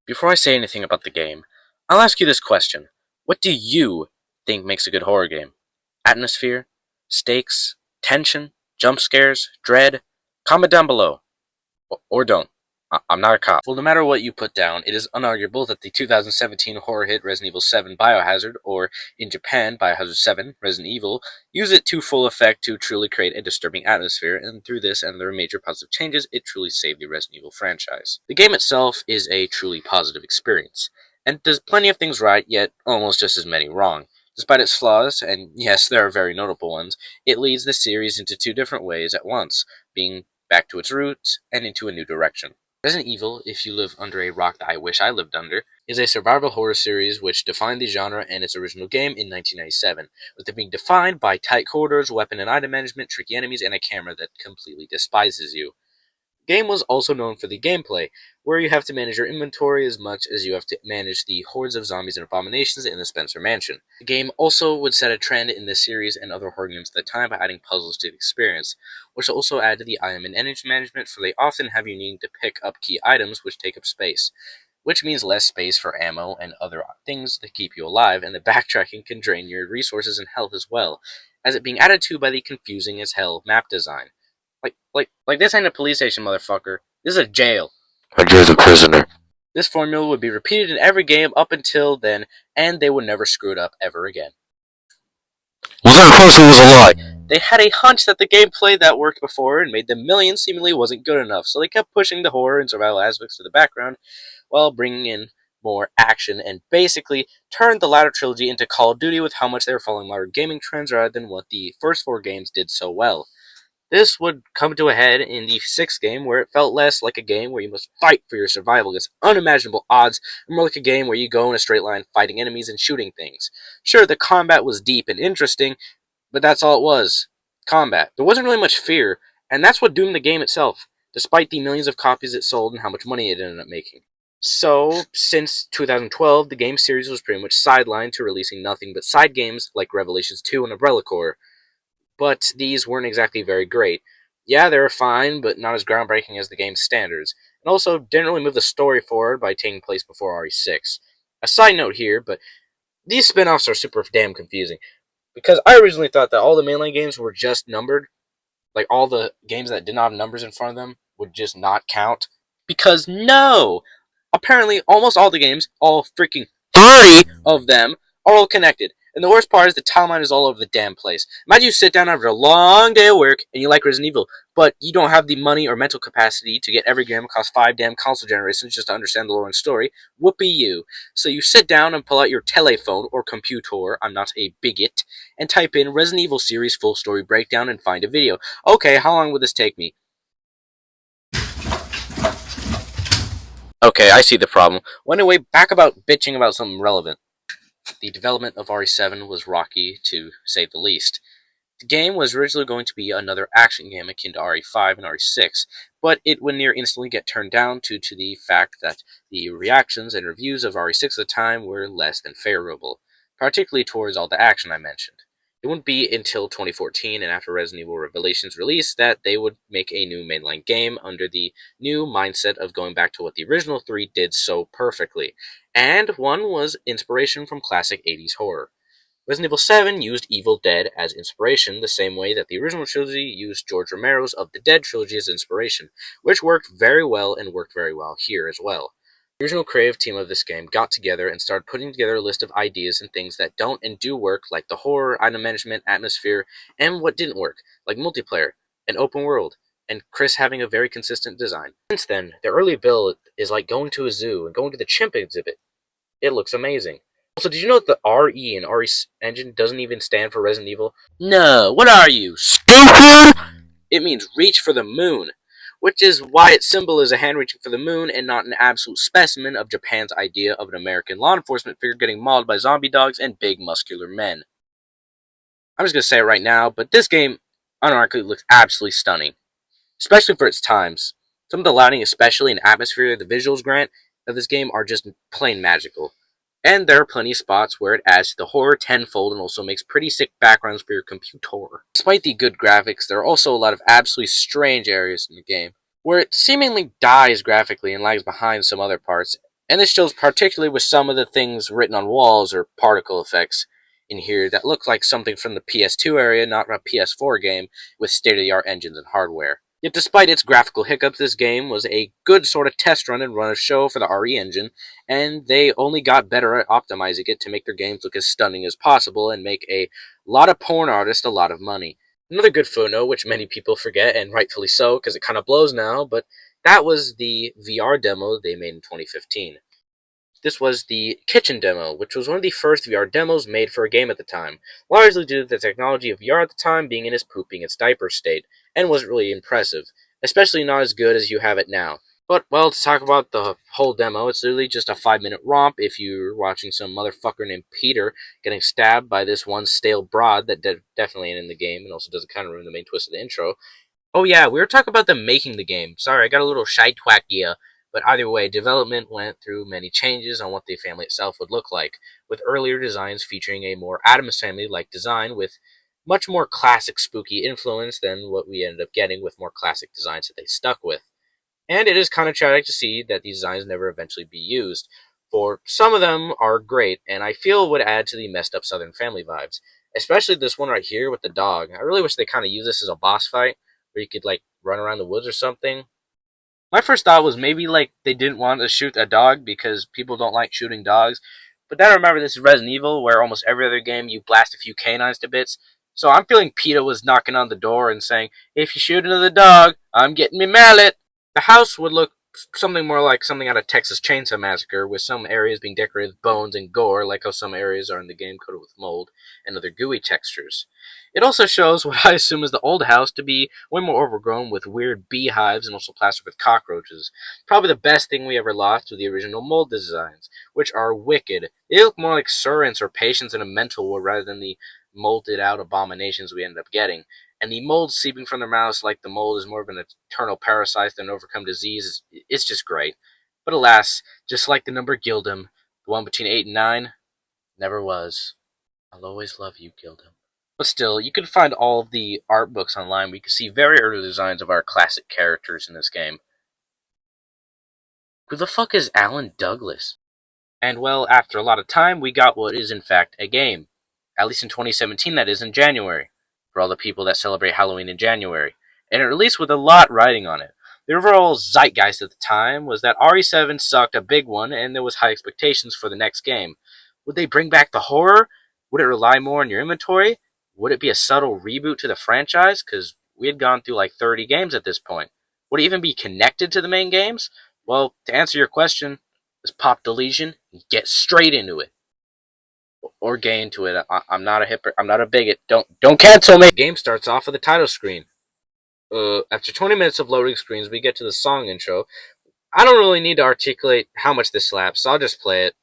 Before I say anything about the game, I'll ask you this question. What do you think makes a good horror game? Atmosphere? Stakes? Tension? Jump scares? Dread? Comment down below. Or don't. I'm not a cop. Well, no matter what you put down, it is unarguable that the 2017 horror hit Resident Evil 7 Biohazard, or in Japan, Biohazard 7 Resident Evil, use it to full effect to truly create a disturbing atmosphere, and through this and their major positive changes, it truly saved the Resident Evil franchise. The game itself is a truly positive experience, and does plenty of things right, yet almost just as many wrong. Despite its flaws, and yes, there are very notable ones, it leads the series into two different ways at once, being back to its roots and into a new direction. Resident Evil, if you live under a rock that I wish I lived under, is a survival horror series which defined the genre and its original game in 1997, with it being defined by tight corridors, weapon and item management, tricky enemies, and a camera that completely despises you. The game was also known for the gameplay, where you have to manage your inventory as much as you have to manage the hordes of zombies and abominations in the Spencer Mansion. The game also would set a trend in this series and other horror games at the time by adding puzzles to the experience, which also add to the item and energy management, for they often have you needing to pick up key items which take up space, which means less space for ammo and other things that keep you alive, and the backtracking can drain your resources and health as well, as it being added to by the confusing as hell map design. Like this ain't a police station, motherfucker. This is a jail. Andre's a prisoner. This formula would be repeated in every game up until then, and they would never screw it up ever again. Was that close? It was a lie. They had a hunch that the gameplay that worked before and made them millions seemingly wasn't good enough, so they kept pushing the horror and survival aspects to the background while bringing in more action, and basically turned the latter trilogy into Call of Duty with how much they were following modern gaming trends rather than what the first four games did so well. This would come to a head in the sixth game, where it felt less like a game where you must fight for your survival against unimaginable odds, and more like a game where you go in a straight line fighting enemies and shooting things. Sure, the combat was deep and interesting, but that's all it was. Combat. There wasn't really much fear, and that's what doomed the game itself, despite the millions of copies it sold and how much money it ended up making. So, since 2012, the game series was pretty much sidelined to releasing nothing but side games like Revelations 2 and Umbrella Corps, but these weren't exactly very great. Yeah, they were fine, but not as groundbreaking as the game's standards, and also didn't really move the story forward by taking place before RE6. A side note here, but these spin-offs are super damn confusing, because I originally thought that all the mainline games were just numbered, like all the games that did not have numbers in front of them would just not count, because no! Apparently, almost all the games, all freaking 30 of them, are all connected. And the worst part is the timeline is all over the damn place. Imagine you sit down after a long day of work and you like Resident Evil, but you don't have the money or mental capacity to get every game across 5 damn console generations just to understand the lore and story. Whoopee you. So you sit down and pull out your telephone or computer, I'm not a bigot, and type in Resident Evil series full story breakdown and find a video. Okay, how long would this take me? Okay, I see the problem. Well, anyway, back about bitching about something relevant. The development of RE7 was rocky, to say the least. The game was originally going to be another action game akin to RE5 and RE6, but it would near instantly get turned down due to the fact that the reactions and reviews of RE6 at the time were less than favorable, particularly towards all the action I mentioned. It wouldn't be until 2014 and after Resident Evil Revelations release that they would make a new mainline game under the new mindset of going back to what the original three did so perfectly, and one was inspiration from classic 80s horror. Resident Evil 7 used Evil Dead as inspiration, the same way that the original trilogy used George Romero's Of the Dead trilogy as inspiration, which worked very well and worked very well here as well. The original creative team of this game got together and started putting together a list of ideas and things that don't and do work, like the horror, item management, atmosphere, and what didn't work, like multiplayer, an open world, and Chris having a very consistent design. Since then, the early build is like going to a zoo and going to the chimp exhibit. It looks amazing. Also, did you know that the RE in RE engine doesn't even stand for Resident Evil? No, what are you, stupid? It means reach for the moon, which is why its symbol is a hand reaching for the moon and not an absolute specimen of Japan's idea of an American law enforcement figure getting mauled by zombie dogs and big muscular men. I'm just going to say it right now, but this game unironically looks absolutely stunning, especially for its times. Some of the lighting, especially in atmosphere, the visuals grant of this game are just plain magical. And there are plenty of spots where it adds to the horror tenfold and also makes pretty sick backgrounds for your computer. Despite the good graphics, there are also a lot of absolutely strange areas in the game, where it seemingly dies graphically and lags behind some other parts, And this shows particularly with some of the things written on walls or particle effects in here that look like something from the PS2 area, not a PS4 game with state-of-the-art engines and hardware. Yet despite its graphical hiccups, this game was a good sort of test run and run of show for the RE engine, and they only got better at optimizing it to make their games look as stunning as possible and make a lot of porn artists a lot of money. Another good footnote, which many people forget, and rightfully so, because it kind of blows now, but that was the VR demo they made in 2015. This was the Kitchen demo, which was one of the first VR demos made for a game at the time, largely due to the technology of VR at the time being in its pooping its diaper state, and wasn't really impressive, especially not as good as you have it now. But, well, to talk about the whole demo, it's literally just a 5-minute romp if you're watching some motherfucker named Peter getting stabbed by this one stale broad that definitely ain't in the game, and also doesn't kind of ruin the main twist of the intro. Oh yeah, we were talking about them making the game. Sorry, I got a little sidetracked here. But either way, development went through many changes on what the family itself would look like, with earlier designs featuring a more Addams Family-like design with much more classic spooky influence than what we ended up getting with more classic designs that they stuck with. And it is kind of tragic to see that these designs never eventually be used, for some of them are great, and I feel would add to the messed up Southern Family vibes. Especially this one right here with the dog. I really wish they kind of use this as a boss fight, where you could like run around the woods or something. My first thought was maybe like they didn't want to shoot a dog because people don't like shooting dogs. But then I remember this is Resident Evil, where almost every other game you blast a few canines to bits. So I'm feeling PETA was knocking on the door and saying, "If you shoot another dog, I'm getting me mallet." The house would look something more like something out of Texas Chainsaw Massacre, with some areas being decorated with bones and gore, like how some areas are in the game coated with mold and other gooey textures. It also shows what I assume is the old house to be way more overgrown with weird beehives and also plastered with cockroaches. Probably the best thing we ever lost were the original mold designs, which are wicked. They look more like servants or patients in a mental ward rather than the molded out abominations we ended up getting. And the mold seeping from their mouths like the mold is more of an eternal parasite than an overcome disease. It's just great. But alas, just like the number Gildem, the one between 8 and 9, never was. I'll always love you, Gildem. But still, you can find all of the art books online where you can see very early designs of our classic characters in this game. Who the fuck is Alan Douglas? And well, after a lot of time, we got what is in fact a game. At least in 2017, that is, in January. For all the people that celebrate Halloween in January. And it released with a lot riding on it. The overall zeitgeist at the time was that RE7 sucked a big one, and there was high expectations for the next game. Would they bring back the horror? Would it rely more on your inventory? Would it be a subtle reboot to the franchise? Because we had gone through like 30 games at this point. Would it even be connected to the main games? Well, to answer your question, let's pop the lesion and get straight into it. Or gay into it. I'm not a I'm not a bigot. Don't cancel me. The game starts off with the title screen. After 20 minutes of loading screens, we get to the song intro. I don't really need to articulate how much this slaps, so I'll just play it.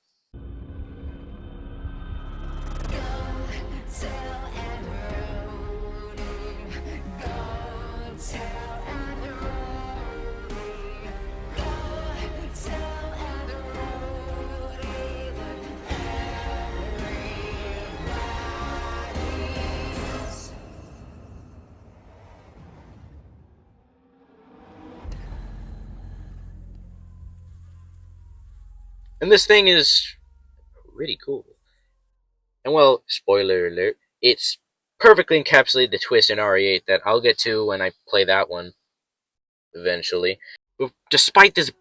And this thing is really cool. And well, spoiler alert, it's perfectly encapsulated the twist in RE8 that I'll get to when I play that one eventually. But despite this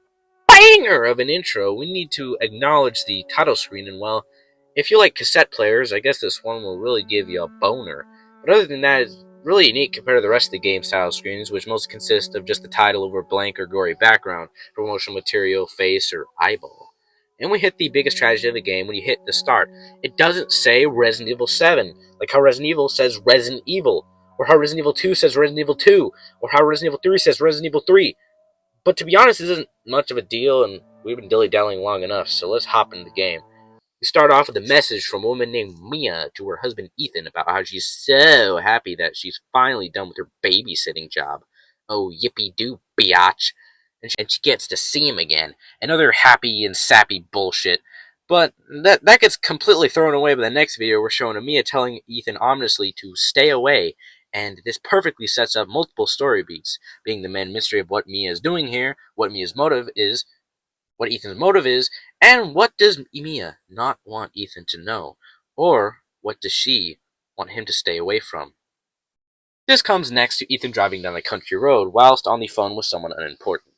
banger of an intro, we need to acknowledge the title screen, and well, if you like cassette players, I guess this one will really give you a boner. But other than that, it's really unique compared to the rest of the game's title screens, which most consist of just the title over a blank or gory background, promotional material, face, or eyeball. And we hit the biggest tragedy of the game when you hit the start. It doesn't say Resident Evil 7, like how Resident Evil says Resident Evil, or how Resident Evil 2 says Resident Evil 2, or how Resident Evil 3 says Resident Evil 3. But to be honest, this isn't much of a deal, and we've been dilly-dallying long enough, so let's hop into the game. We start off with a message from a woman named Mia to her husband Ethan about how she's so happy that she's finally done with her babysitting job. Oh, yippee-doo, biatch. And she gets to see him again. Another happy and sappy bullshit. But that gets completely thrown away by the next video we're showing Mia telling Ethan ominously to stay away, and this perfectly sets up multiple story beats, being the main mystery of what Mia is doing here, what Mia's motive is, what Ethan's motive is, and what does Mia not want Ethan to know, or what does she want him to stay away from. This comes next to Ethan driving down a country road whilst on the phone with someone unimportant.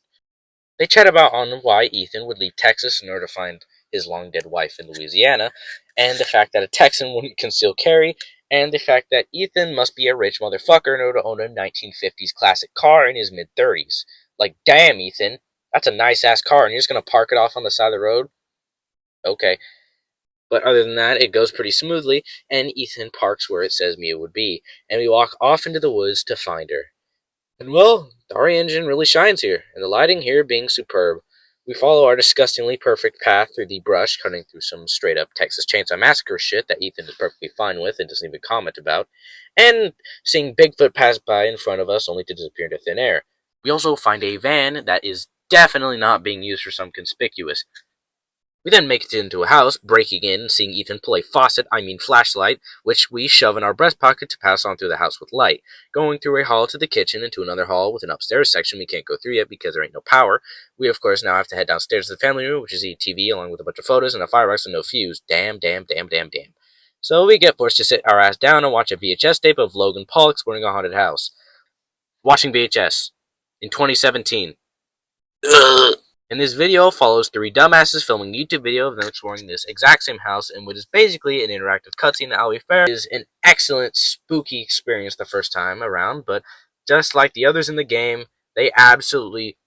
They chat about on why Ethan would leave Texas in order to find his long-dead wife in Louisiana, and the fact that a Texan wouldn't conceal carry, and the fact that Ethan must be a rich motherfucker in order to own a 1950s classic car in his mid-30s. Like, damn, Ethan, that's a nice-ass car, and you're just gonna park it off on the side of the road? Okay. But other than that, it goes pretty smoothly, and Ethan parks where it says Mia would be, and we walk off into the woods to find her. And well, the RE engine really shines here, and the lighting here being superb. We follow our disgustingly perfect path through the brush, cutting through some straight-up Texas Chainsaw Massacre shit that Ethan is perfectly fine with and doesn't even comment about, and seeing Bigfoot pass by in front of us only to disappear into thin air. We also find a van that is definitely not being used for some conspicuous. We then make it into a house, breaking in and seeing Ethan pull a flashlight, which we shove in our breast pocket to pass on through the house with light, going through a hall to the kitchen and to another hall with an upstairs section we can't go through yet because there ain't no power. We of course now have to head downstairs to the family room, which is a TV along with a bunch of photos and a firebox with no fuse. Damn. So we get forced to sit our ass down and watch a VHS tape of Logan Paul exploring a haunted house. Watching VHS in 2017. Ugh. And this video follows three dumbasses filming a YouTube video of them exploring this exact same house, in which is basically an interactive cutscene that, I'll be fair, is an excellent spooky experience the first time around, but just like the others in the game, they absolutely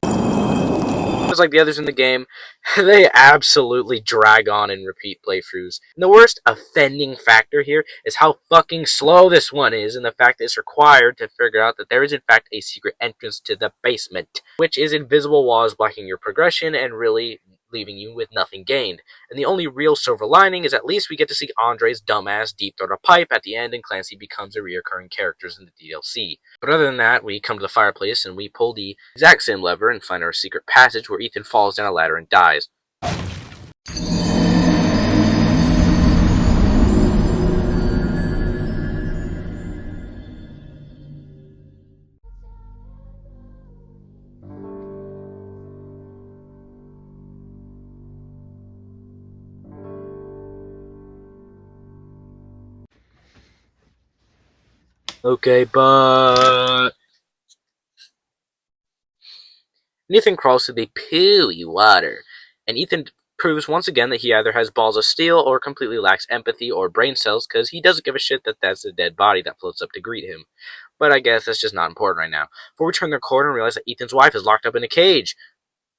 drag on and repeat playthroughs. And the worst offending factor here is how fucking slow this one is, and the fact that it's required to figure out that there is in fact a secret entrance to the basement, which is invisible walls blocking your progression and really leaving you with nothing gained. And the only real silver lining is at least we get to see Andre's dumbass deep throat a pipe at the end, and Clancy becomes a reoccurring character in the DLC. But other than that, we come to the fireplace and we pull the exact same lever and find our secret passage where Ethan falls down a ladder and dies. Okay, but Ethan crawls through the pooey water, and Ethan proves once again that he either has balls of steel or completely lacks empathy or brain cells, because he doesn't give a shit that that's a dead body that floats up to greet him. But I guess that's just not important right now. Before we turn the corner and realize that Ethan's wife is locked up in a cage.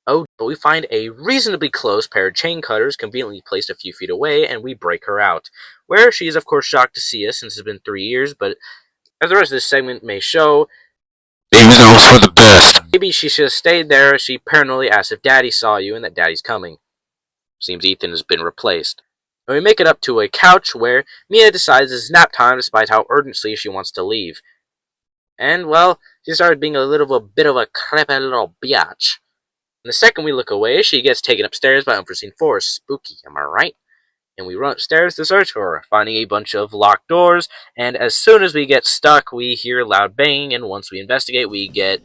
Oh, but we find a reasonably close pair of chain cutters conveniently placed a few feet away, and we break her out. Where she is of course shocked to see us since it's been 3 years, but as the rest of this segment may show, Maybe that was for the best. maybe she should have stayed there. She paranoidly asks if Daddy saw you and that Daddy's coming. Seems Ethan has been replaced. And we make it up to a couch where Mia decides it's nap time despite how urgently she wants to leave. And, well, she started being a bit of a creepy little biatch. And the second we look away, she gets taken upstairs by unforeseen force. Spooky, am I right? And we run upstairs to search for her, finding a bunch of locked doors, and as soon as we get stuck, we hear loud banging, and once we investigate, we get...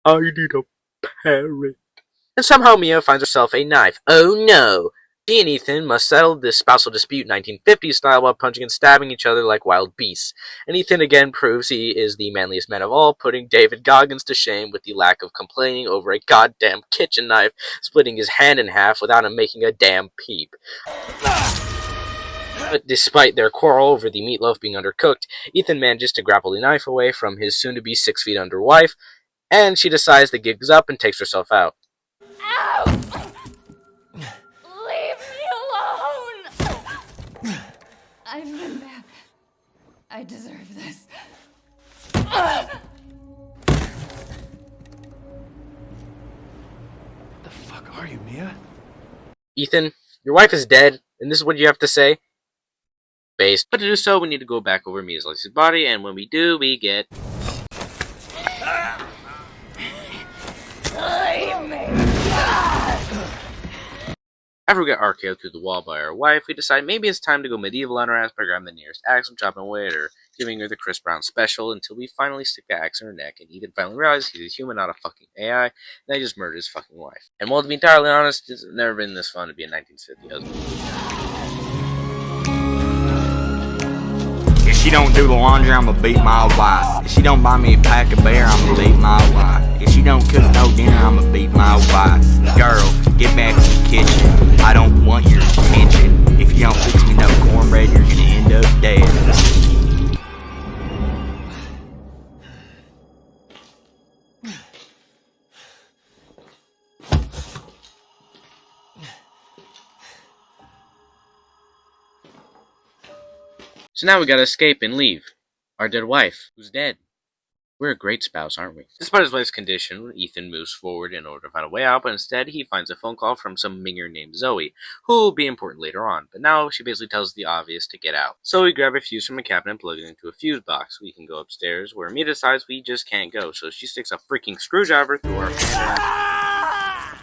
I need a parrot. And somehow Mia finds herself a knife. Oh no! She and Ethan must settle this spousal dispute 1950s style while punching and stabbing each other like wild beasts. And Ethan again proves he is the manliest man of all, putting David Goggins to shame with the lack of complaining over a goddamn kitchen knife splitting his hand in half without him making a damn peep. But despite their quarrel over the meatloaf being undercooked, Ethan manages to grapple the knife away from his soon-to-be 6 feet under wife, and she decides the gig's up and takes herself out. Ow! Leave me alone! I've been bad. I deserve this. The fuck are you, Mia? Ethan, your wife is dead, and this is what you have to say? Based. But to do so, we need to go back over Mia's Lexi's body, and when we do, we get... After we get RKO'd through the wall by our wife, we decide maybe it's time to go medieval on her ass by grabbing the nearest axe and chopping away at her, giving her the Chris Brown special until we finally stick the axe in her neck and Ethan finally realizes he's a human, not a fucking AI, and I just murdered his fucking wife. And well, to be entirely honest, it's never been this fun to be a 1950 husband. If she don't do the laundry, I'ma beat my wife. If she don't buy me a pack of beer, I'ma beat my wife. If she don't cook no dinner, I'ma beat my wife. Girl, get back to the kitchen. I don't want your attention. If you don't fix me no cornbread, you're gonna end up dead. So now we gotta escape and leave. Our dead wife, who's dead. We're a great spouse, aren't we? Despite his wife's condition, Ethan moves forward in order to find a way out, but instead he finds a phone call from some minger named Zoe, who will be important later on, but now she basically tells the obvious to get out. So we grab a fuse from a cabinet and plug it into a fuse box. We can go upstairs, where Mia decides we just can't go, so she sticks a freaking screwdriver through our hand.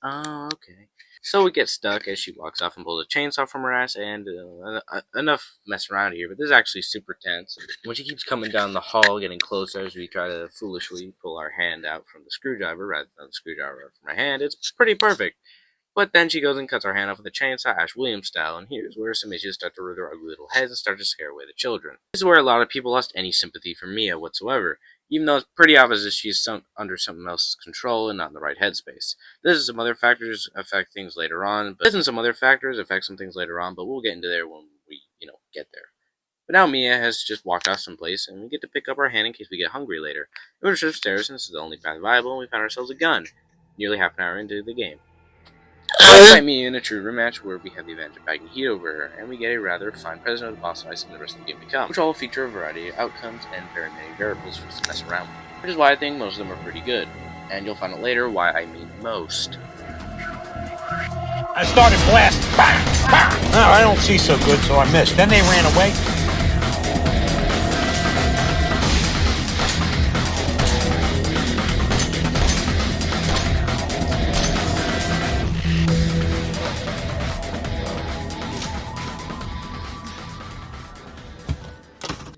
Oh, okay. So we get stuck as she walks off and pulls a chainsaw from her ass, and enough mess around here, but this is actually super tense. When she keeps coming down the hall, getting closer as we try to foolishly pull our hand out from the screwdriver rather than the screwdriver from our hand, it's pretty perfect. But then she goes and cuts our hand off with a chainsaw, Ash Williams style, and here's where some issues start to rear their ugly little heads and start to scare away the children. This is where a lot of people lost any sympathy for Mia whatsoever, even though it's pretty obvious that she's under someone else's control and not in the right headspace. This and some other factors affect things later on, but we'll get into there when we, get there. But now Mia has just walked off someplace, and we get to pick up our hand in case we get hungry later. We rush upstairs, and this is the only path viable, and we found ourselves a gun, nearly half an hour into the game. Let's fight me in a true rematch where we have the advantage of bagging heat over her, and we get a rather fine present of the boss fights and the rest of the game to come, which all feature a variety of outcomes and very many variables for us to mess around with. Which is why I think most of them are pretty good, and you'll find out later why I mean most. I started blasting. Bang! Bang! No, I don't see so good, so I missed. Then they ran away.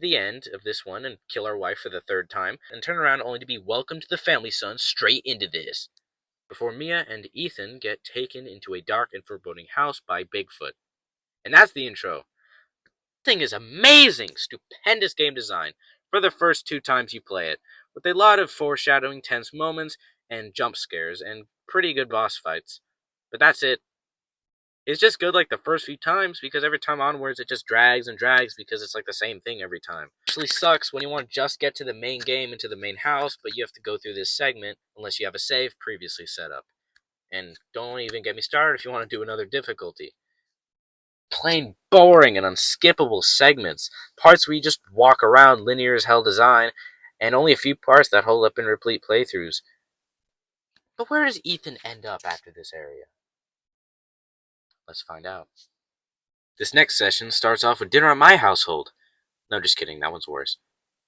The end of this one and kill our wife for the third time, and turn around only to be welcomed to the family, son, straight into this. Before Mia and Ethan get taken into a dark and foreboding house by Bigfoot. And that's the intro. This thing is amazing! Stupendous game design for the first 2 times you play it, with a lot of foreshadowing, tense moments, and jump scares, and pretty good boss fights. But that's it. It's just good like the first few times, because every time onwards it just drags and drags because it's like the same thing every time. It actually sucks when you want to just get to the main game into the main house, but you have to go through this segment unless you have a save previously set up. And don't even get me started if you want to do another difficulty. Plain boring and unskippable segments. Parts where you just walk around, linear as hell design, and only a few parts that hold up in replete playthroughs. But where does Ethan end up after this area? Let's find out. This next session starts off with dinner at my household. No, just kidding, that one's worse.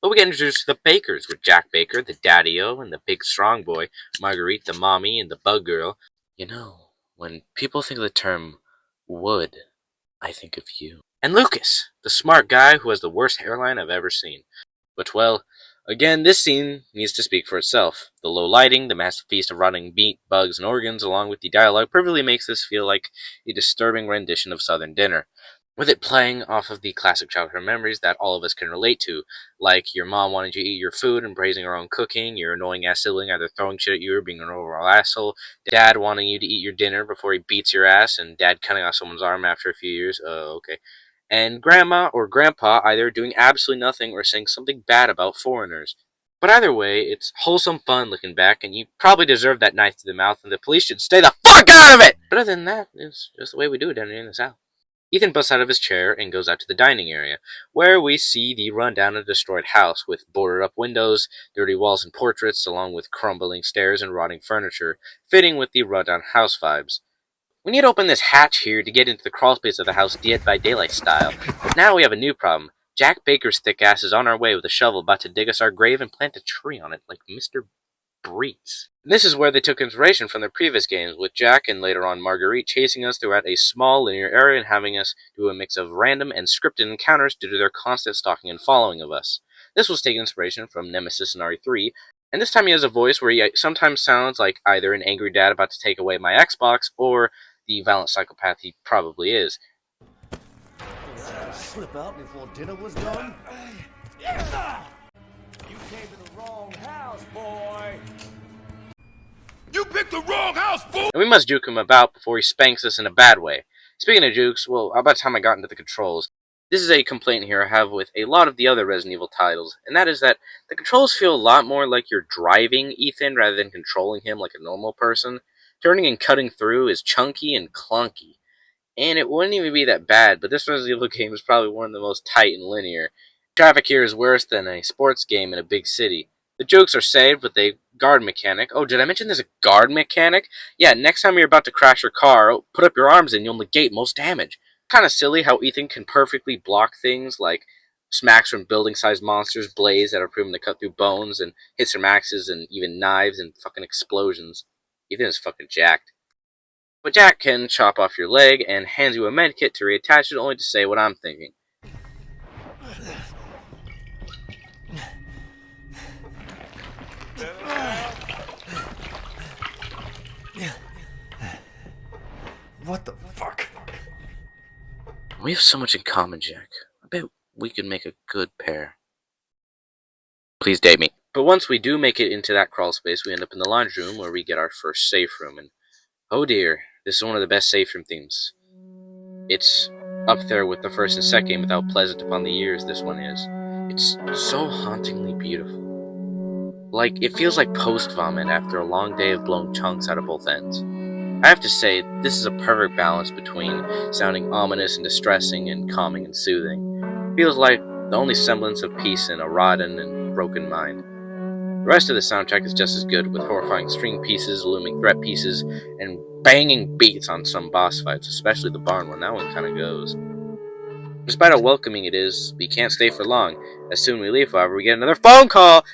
But we get introduced to the Bakers, with Jack Baker, the daddy-o, and the big strong boy, Marguerite, the mommy, and the bug girl. You know, when people think of the term wood, I think of you. And Lucas, the smart guy who has the worst hairline I've ever seen. But, well, again, this scene needs to speak for itself. The low lighting, the massive feast of rotting meat, bugs, and organs, along with the dialogue, perfectly makes this feel like a disturbing rendition of Southern dinner, with it playing off of the classic childhood memories that all of us can relate to, like your mom wanting you to eat your food and praising her own cooking, your annoying-ass sibling either throwing shit at you or being an overall asshole, dad wanting you to eat your dinner before he beats your ass, and dad cutting off someone's arm after a few years, okay. And grandma or grandpa either doing absolutely nothing or saying something bad about foreigners. But either way, it's wholesome fun looking back, and you probably deserve that knife to the mouth, and the police should stay the fuck out of it! But other than that, it's just the way we do it down here in the South. Ethan busts out of his chair and goes out to the dining area, where we see the rundown and destroyed house, with boarded-up windows, dirty walls and portraits, along with crumbling stairs and rotting furniture, fitting with the rundown house vibes. We need to open this hatch here to get into the crawlspace of the house Dead by Daylight style, but now we have a new problem. Jack Baker's thick ass is on our way with a shovel about to dig us our grave and plant a tree on it like Mr. breeds. This is where they took inspiration from their previous games, with Jack and later on Marguerite chasing us throughout a small linear area and having us do a mix of random and scripted encounters due to their constant stalking and following of us. This was taking inspiration from Nemesis in RE3, and this time he has a voice where he sometimes sounds like either an angry dad about to take away my Xbox or the violent psychopath he probably is. Slip out before dinner was done? You came to the wrong house, boy! You picked the wrong house, fool! And we must juke him about before he spanks us in a bad way. Speaking of jukes, well, about the time I got into the controls, this is a complaint here I have with a lot of the other Resident Evil titles, and that is that the controls feel a lot more like you're driving Ethan rather than controlling him like a normal person. Turning and cutting through is chunky and clunky. And it wouldn't even be that bad, but this Resident Evil game is probably one of the most tight and linear. Traffic here is worse than a sports game in a big city. The jokes are saved with a guard mechanic. Oh, did I mention there's a guard mechanic? Yeah, next time you're about to crash your car, put up your arms and you'll negate most damage. Kind of silly how Ethan can perfectly block things like smacks from building-sized monsters, blades that are proven to cut through bones, and hits from axes and even knives and fucking explosions. Ethan is fucking jacked. But Jack can chop off your leg and hands you a medkit to reattach it, only to say what I'm thinking. What the fuck? We have so much in common, Jack. I bet we could make a good pair. Please date me. But once we do make it into that crawl space, we end up in the laundry room where we get our first safe room. And oh dear, this is one of the best safe room themes. It's up there with the first and second game with how pleasant upon the ears this one is. It's so hauntingly beautiful. Like, it feels like post-vomit after a long day of blowing chunks out of both ends. I have to say, this is a perfect balance between sounding ominous and distressing and calming and soothing. It feels like the only semblance of peace in a rotten and broken mind. The rest of the soundtrack is just as good, with horrifying string pieces, looming threat pieces, and banging beats on some boss fights, especially the barn one. That one kind of goes. Despite how welcoming it is, we can't stay for long. As soon as we leave, however, we get another phone call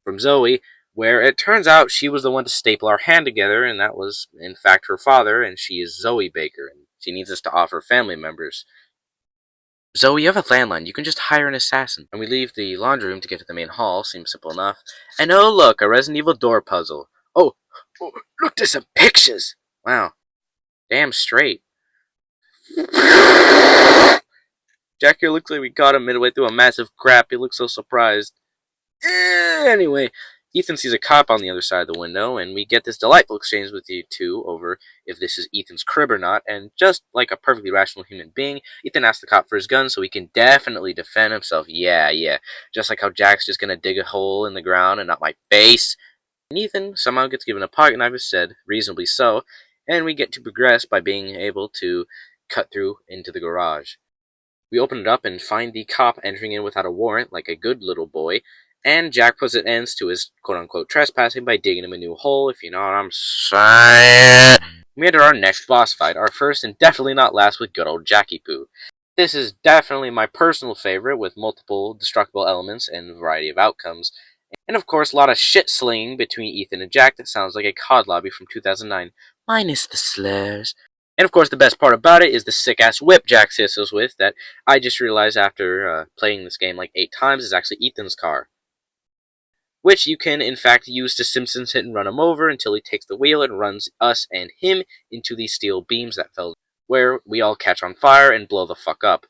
from Zoe, where it turns out she was the one to staple our hand together, and that was, in fact, her father, and she is Zoe Baker, and she needs us to offer family members. Zoe, you have a landline. You can just hire an assassin. And we leave the laundry room to get to the main hall. Seems simple enough. And oh look, a Resident Evil door puzzle. Oh, look, there's some pictures. Wow. Damn straight. Jack here looks like we caught him midway through a massive crap. He looks so surprised. Anyway, Ethan sees a cop on the other side of the window, and we get this delightful exchange with you two over if this is Ethan's crib or not, and just like a perfectly rational human being, Ethan asks the cop for his gun so he can definitely defend himself. Yeah, just like how Jack's just gonna dig a hole in the ground and not my face. And Ethan somehow gets given a pocket knife instead, reasonably so, and we get to progress by being able to cut through into the garage. We open it up and find the cop entering in without a warrant, like a good little boy, and Jack puts an end to his quote-unquote trespassing by digging him a new hole, if you know what I'm saying. We enter our next boss fight, our first and definitely not last with good old Jackie Poo. This is definitely my personal favorite, with multiple destructible elements and a variety of outcomes. And of course, a lot of shit slinging between Ethan and Jack that sounds like a COD lobby from 2009, minus the slurs. And of course, the best part about it is the sick-ass whip Jack hits us with that I just realized after playing this game like 8 times is actually Ethan's car, which you can, in fact, use to Simpsons hit and run him over until he takes the wheel and runs us and him into these steel beams that fell, where we all catch on fire and blow the fuck up.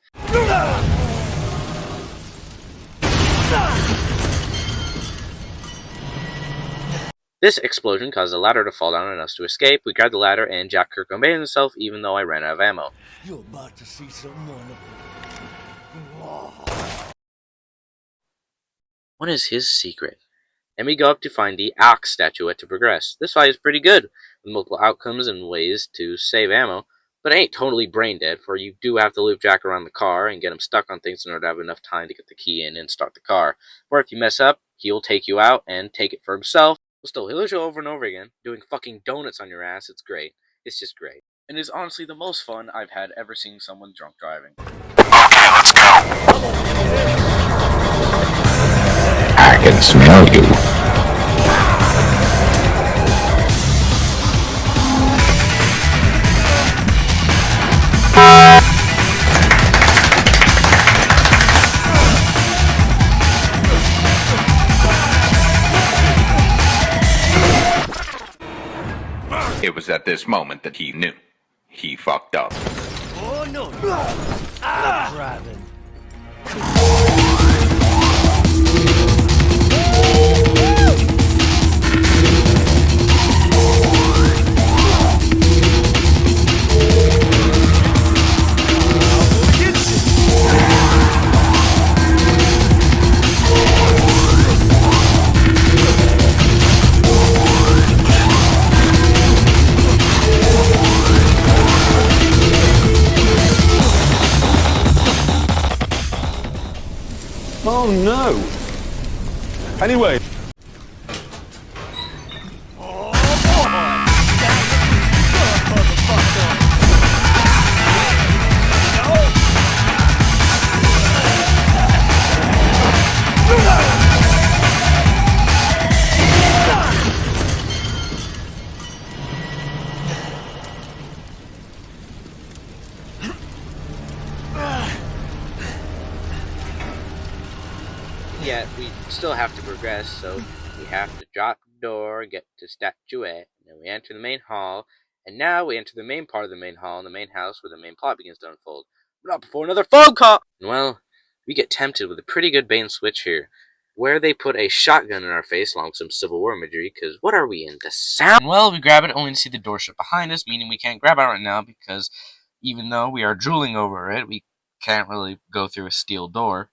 This explosion caused a ladder to fall down and us to escape. We grabbed the ladder and Jack Kirkman himself, even though I ran out of ammo. You're about to see some wonderful. What is his secret? And we go up to find the Axe statuette to progress. This fight is pretty good, with multiple outcomes and ways to save ammo, but it ain't totally brain dead, for you do have to loop Jack around the car and get him stuck on things in order to have enough time to get the key in and start the car. Or if you mess up, he'll take you out and take it for himself. Still, he'll show over and over again, doing fucking donuts on your ass. It's great. It's just great. And is honestly the most fun I've had ever seeing someone drunk driving. Okay, let's go. I can smell you. It was at this moment that he knew. He fucked up. Oh, no. I'm driving. Oh no! Anyway. Yet we still have to progress, so we have to drop the door, get to statuette, and then we enter the main hall, and now we enter the main part of the main hall in the main house where the main plot begins to unfold. But not before another phone call! And well, we get tempted with a pretty good bait and switch here, where they put a shotgun in our face along with some Civil War imagery, because what are we in, the South? And well, we grab it only to see the door shut behind us, meaning we can't grab it right now because even though we are drooling over it, we can't really go through a steel door.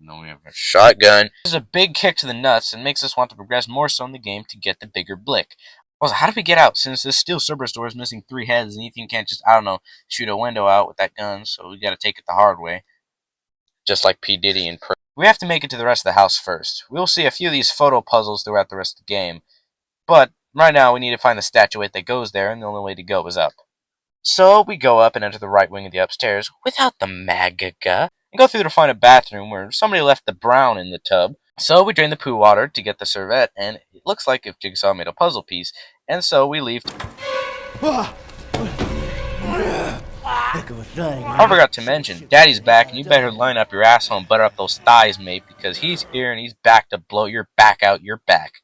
No, we have a shotgun. This is a big kick to the nuts and makes us want to progress more so in the game to get the bigger blick. Also, how do we get out since this steel Cerberus door is missing 3 heads and Ethan can't just, I don't know, shoot a window out with that gun, so we gotta take it the hard way. Just like P. Diddy and we have to make it to the rest of the house first. We'll see a few of these photo puzzles throughout the rest of the game, but right now we need to find the statuette that goes there, and the only way to go is up. So we go up and enter the right wing of the upstairs without the magaga, and go through to find a bathroom where somebody left the brown in the tub. So we drain the poo water to get the serviette, and it looks like if Jigsaw made a puzzle piece, and so we leave. I forgot to mention, Daddy's back, and you better line up your asshole and butter up those thighs, mate, because he's here and he's back to blow your back out your back.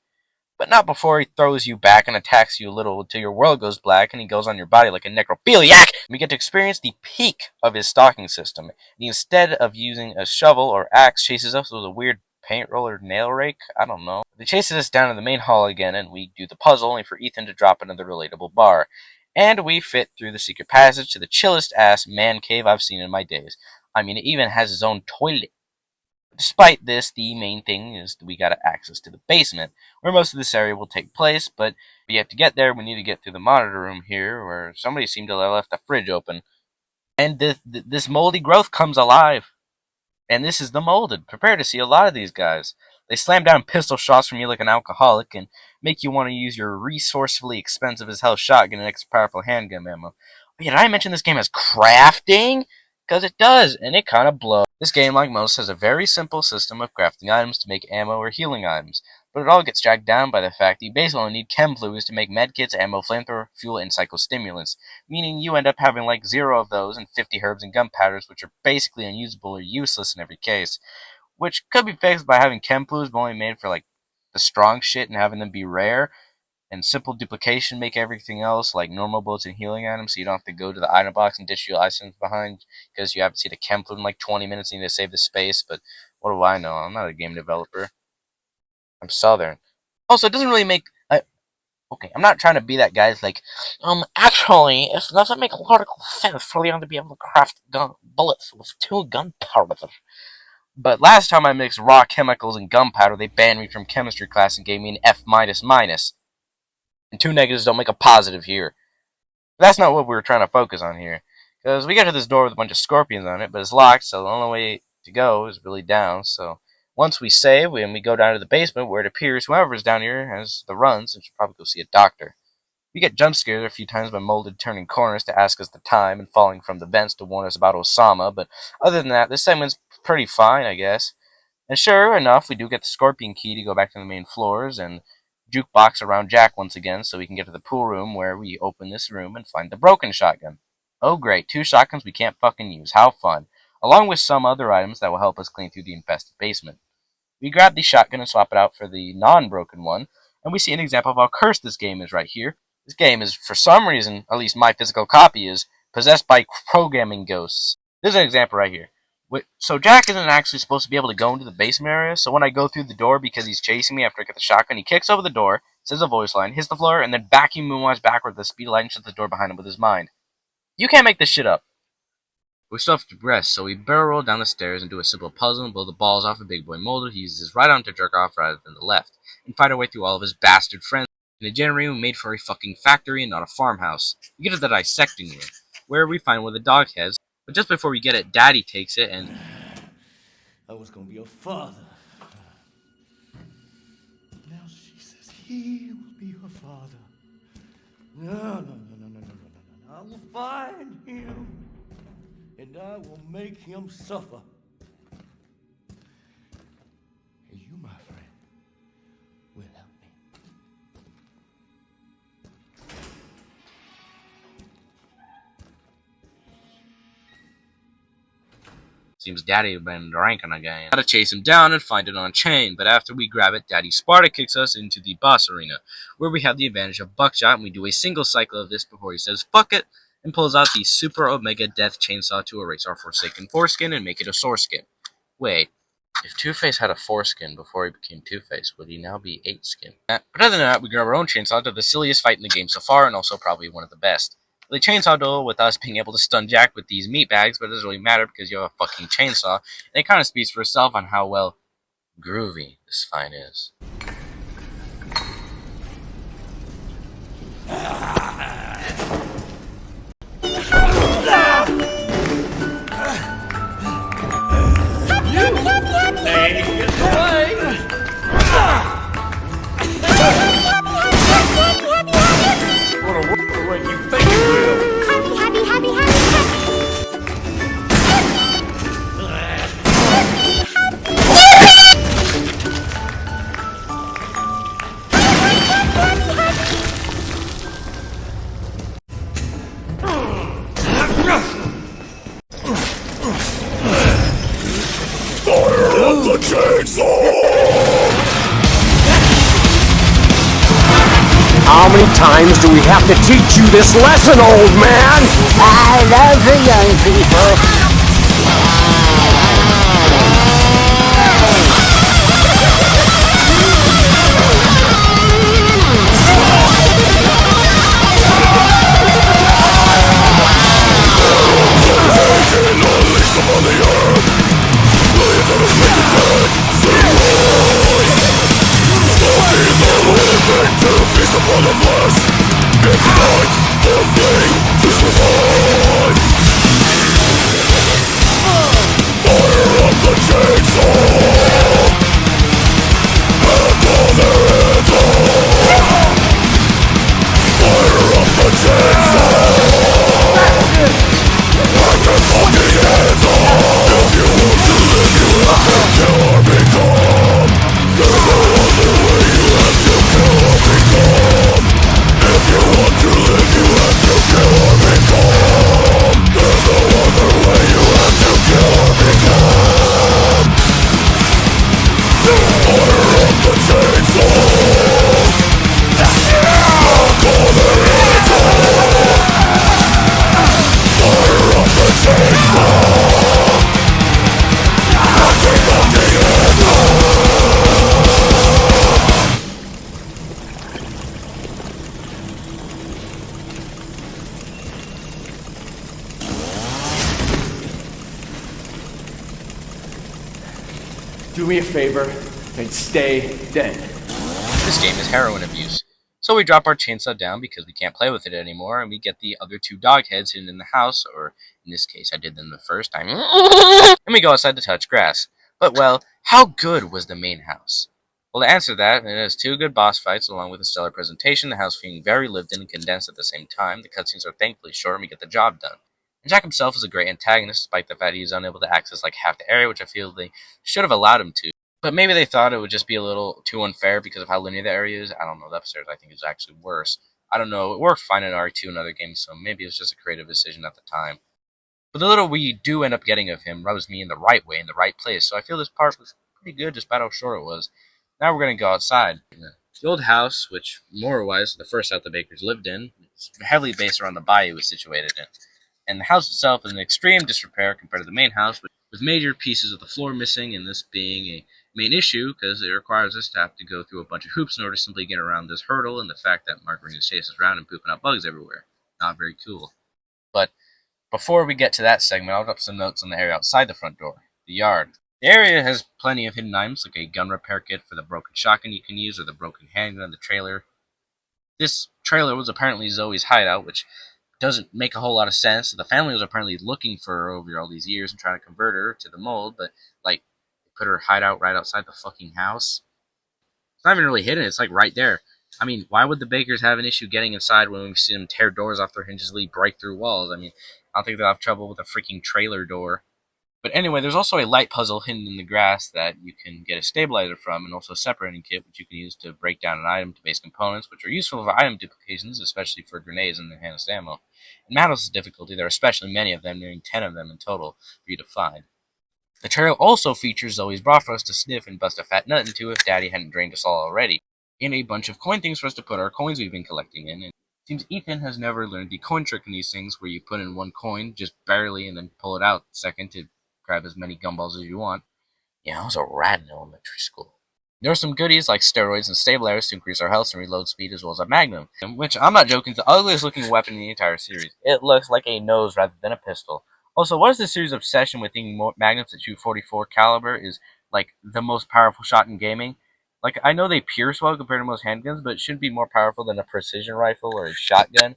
But not before he throws you back and attacks you a little until your world goes black and he goes on your body like a necrophiliac. We get to experience the peak of his stalking system. And instead of using a shovel or axe, chases us with a weird paint roller nail rake. I don't know. He chases us down to the main hall again, and we do the puzzle only for Ethan to drop another relatable bar. And we fit through the secret passage to the chillest ass man cave I've seen in my days. I mean, it even has its own toilet. Despite this, the main thing is that we got access to the basement, where most of this area will take place, but we have to get there. We need to get through the monitor room here, where somebody seemed to have left the fridge open. And this moldy growth comes alive. And this is the molded. Prepare to see a lot of these guys. They slam down pistol shots from you like an alcoholic and make you want to use your resourcefully expensive as hell shotgun and extra powerful handgun ammo. But yeah, did I mention this game has crafting? Because it does, and it kind of blows. This game, like most, has a very simple system of crafting items to make ammo or healing items, but it all gets dragged down by the fact that you basically only need chem fluids to make medkits, ammo, flamethrower, fuel, and psychostimulants, meaning you end up having like 0 of those and 50 herbs and gunpowders, which are basically unusable or useless in every case, which could be fixed by having chem fluids but only made for like the strong shit and having them be rare, and simple duplication make everything else like normal bullets and healing items, so you don't have to go to the item box and ditch your items behind because you haven't seen a chem fluid in like 20 minutes and you need to save the space. But what do I know? I'm not a game developer. I'm Southern. Also, it doesn't really make. Okay, I'm not trying to be that guy. It's like, actually, it doesn't make logical sense for Leon to be able to craft bullets with 2 gunpowder. But last time I mixed raw chemicals and gunpowder, they banned me from chemistry class and gave me an F minus minus. And 2 negatives don't make a positive here. But that's not what we were trying to focus on here. Because we get to this door with a bunch of scorpions on it, but it's locked, so the only way to go is really down. So once we save, and we go down to the basement where it appears whoever's down here has the runs and should probably go see a doctor. We get jump scared a few times by Molded turning corners to ask us the time and falling from the vents to warn us about Osama, but other than that, this segment's pretty fine, I guess. And sure enough, we do get the scorpion key to go back to the main floors, and jukebox around Jack once again so we can get to the pool room where we open this room and find the broken shotgun. Oh great, 2 shotguns we can't fucking use. How fun. Along with some other items that will help us clean through the infested basement. We grab the shotgun and swap it out for the non-broken one, and we see an example of how cursed this game is right here. This game is, for some reason, at least my physical copy is, possessed by programming ghosts. There's an example right here. So Jack isn't actually supposed to be able to go into the basement area, so when I go through the door because he's chasing me after I get the shotgun, he kicks over the door, says a voice line, hits the floor, and then vacuum moonwalks backward at the speed of light and shuts the door behind him with his mind. You can't make this shit up. We still have to progress, so we barrel roll down the stairs and do a simple puzzle and blow the balls off a big boy Molder. He uses his right arm to jerk off rather than the left, and fight our way through all of his bastard friends in a generator made for a fucking factory and not a farmhouse. We get to the dissecting room, where we find one of the dog heads, but just before we get it, Daddy takes it and... I was gonna be a father. Now she says he will be her father. No. I will find him, and I will make him suffer. And you, my friend, will help me. Seems Daddy had been drinking again. Gotta chase him down and find it on chain, but after we grab it, Daddy Sparta kicks us into the boss arena, where we have the advantage of buckshot, and we do a single cycle of this before he says fuck it, and pulls out the Super Omega Death Chainsaw to erase our Forsaken foreskin and make it a soreskin. Wait, if Two-Face had a foreskin before he became Two-Face, would he now be 8-skin? But other than that, we grab our own chainsaw to the silliest fight in the game so far, and also probably one of the best. The chainsaw duel with us being able to stun Jack with these meat bags, but it doesn't really matter because you have a fucking chainsaw, and it kind of speaks for itself on how, well, groovy this fight is. How many times do we have to teach you this lesson, old man? I love the young people. Do me a favor and stay dead. This game is heroin abuse. So we drop our chainsaw down because we can't play with it anymore, and we get the other two dog heads hidden in the house, or in this case I did them the first time, and we go outside to touch grass. But well, how good was the main house? Well, to answer that, it has two good boss fights along with a stellar presentation, the house being very lived in and condensed at the same time. The cutscenes are thankfully short and we get the job done. And Jack himself is a great antagonist, despite the fact he is unable to access like half the area, which I feel they should have allowed him to. But maybe they thought it would just be a little too unfair because of how linear the area is. I don't know, the upstairs I think is actually worse. I don't know, it worked fine in RE2 and other games, so maybe it was just a creative decision at the time. But the little we do end up getting of him rubs me in the right way, in the right place, so I feel this part was pretty good despite how short it was. Now we're going to go outside. The old house, which more or less the first house the Bakers lived in, is heavily based around the bayou it was situated in. And the house itself is in extreme disrepair compared to the main house, with major pieces of the floor missing, and this being a main issue because it requires us to have to go through a bunch of hoops in order to simply get around this hurdle and the fact that Margarita chases around and pooping out bugs everywhere. Not very cool. But before we get to that segment, I'll drop some notes on the area outside the front door, the yard. The area has plenty of hidden items like a gun repair kit for the broken shotgun you can use or the broken handgun in the trailer. This trailer was apparently Zoe's hideout, which doesn't make a whole lot of sense. The family was apparently looking for her over all these years and trying to convert her to the mold, but like they put her hideout right outside the fucking house. It's not even really hidden, it's like right there. I mean, why would the Bakers have an issue getting inside when we see them tear doors off their hinges, break through walls? I mean, I don't think they'll have trouble with a freaking trailer door. But anyway, there's also a light puzzle hidden in the grass that you can get a stabilizer from, and also a separating kit, which you can use to break down an item to base components, which are useful for item duplications, especially for grenades and enhanced ammo. In madhouse difficulty, there are especially many of them, nearing 10 of them in total, for you to find. The trail also features Zoe's bra for us to sniff and bust a fat nut into if Daddy hadn't drained us all already, and a bunch of coin things for us to put our coins we've been collecting in. And it seems Ethan has never learned the coin trick in these things, where you put in one coin, just barely, and then pull it out second to grab as many gumballs as you want. Yeah, I was a rat in elementary school. There are some goodies like steroids and stabilizers to increase our health and reload speed, as well as a magnum, which I'm not joking is the ugliest looking weapon in the entire series. It looks like a nose rather than a pistol. Also, what is this series' obsession with thinking magnums that shoot 44 caliber is like the most powerful shot in gaming? Like, I know they pierce well compared to most handguns, but it shouldn't be more powerful than a precision rifle or a shotgun.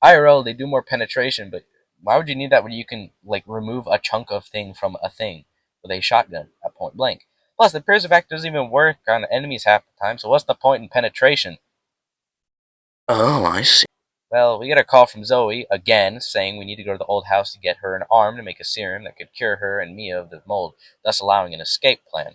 IRL, they do more penetration, but why would you need that when you can, like, remove a chunk of thing from a thing with a shotgun at point blank? Plus, the pierce effect doesn't even work on enemies half the time, so what's the point in penetration? Oh, I see. Well, we get a call from Zoe, again, saying we need to go to the old house to get her an arm to make a serum that could cure her and Mia of the mold, thus allowing an escape plan.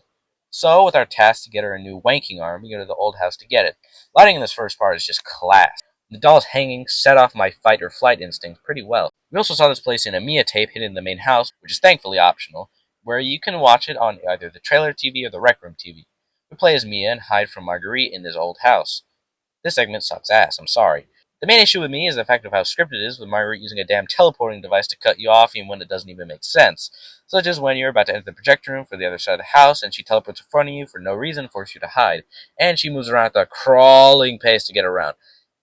So, with our task to get her a new wanking arm, we go to the old house to get it. Lighting in this first part is just class. The dolls hanging set off my fight or flight instinct pretty well. We also saw this place in a Mia tape hidden in the main house, which is thankfully optional, where you can watch it on either the trailer TV or the rec room TV. We play as Mia and hide from Marguerite in this old house. This segment sucks ass, I'm sorry. The main issue with me is the fact of how scripted it is, with Marguerite using a damn teleporting device to cut you off even when it doesn't even make sense. Such as when you're about to enter the projector room for the other side of the house, and she teleports in front of you for no reason, force you to hide. And she moves around at a crawling pace to get around.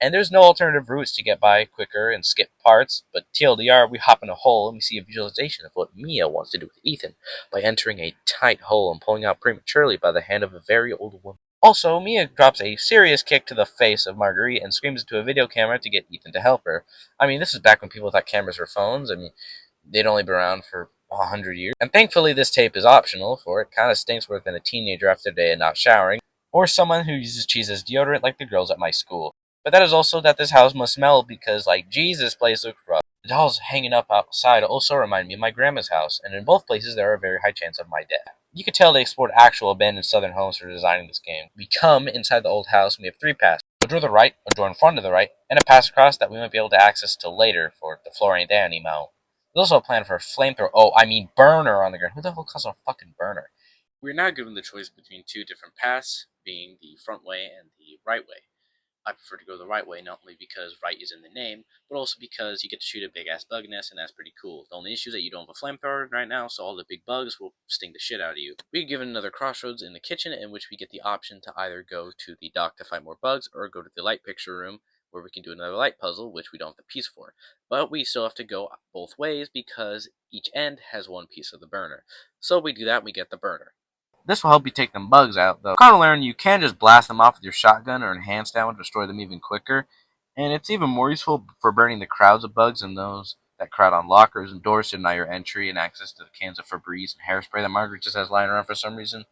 And there's no alternative routes to get by quicker and skip parts, but TLDR, we hop in a hole and we see a visualization of what Mia wants to do with Ethan by entering a tight hole and pulling out prematurely by the hand of a very old woman. Also, Mia drops a serious kick to the face of Marguerite and screams into a video camera to get Ethan to help her. I mean, this is back when people thought cameras were phones. I mean, they'd only been around for 100 years. And thankfully, this tape is optional, for it kind of stinks worse than a teenager after a day and not showering, or someone who uses cheese as deodorant like the girls at my school. But that is also that this house must smell because, like, Jesus, place looks rough. The dolls hanging up outside also remind me of my grandma's house, and in both places there are a very high chance of my death. You can tell they explored actual abandoned southern homes for designing this game. We come inside the old house and we have 3 paths. A door to the right, a door in front of the right, and a pass across that we might be able to access till later, for the floor ain't there anymore. There's also a plan for a flamethrower, burner on the ground. Who the hell calls it a fucking burner? We're now given the choice between 2 different paths, being the front way and the right way. I prefer to go the right way, not only because right is in the name, but also because you get to shoot a big-ass bug nest, and that's pretty cool. The only issue is that you don't have a flamethrower right now, so all the big bugs will sting the shit out of you. We get given another crossroads in the kitchen, in which we get the option to either go to the dock to find more bugs, or go to the light picture room, where we can do another light puzzle, which we don't have the piece for. But we still have to go both ways, because each end has 1 piece of the burner. So we do that, and we get the burner. This will help you take them bugs out, though. Kind of learn you can just blast them off with your shotgun or enhanced ammo to destroy them even quicker, and it's even more useful for burning the crowds of bugs and those that crowd on lockers and doors to deny your entry and access to the cans of Febreze and hairspray that Margaret just has lying around for some reason.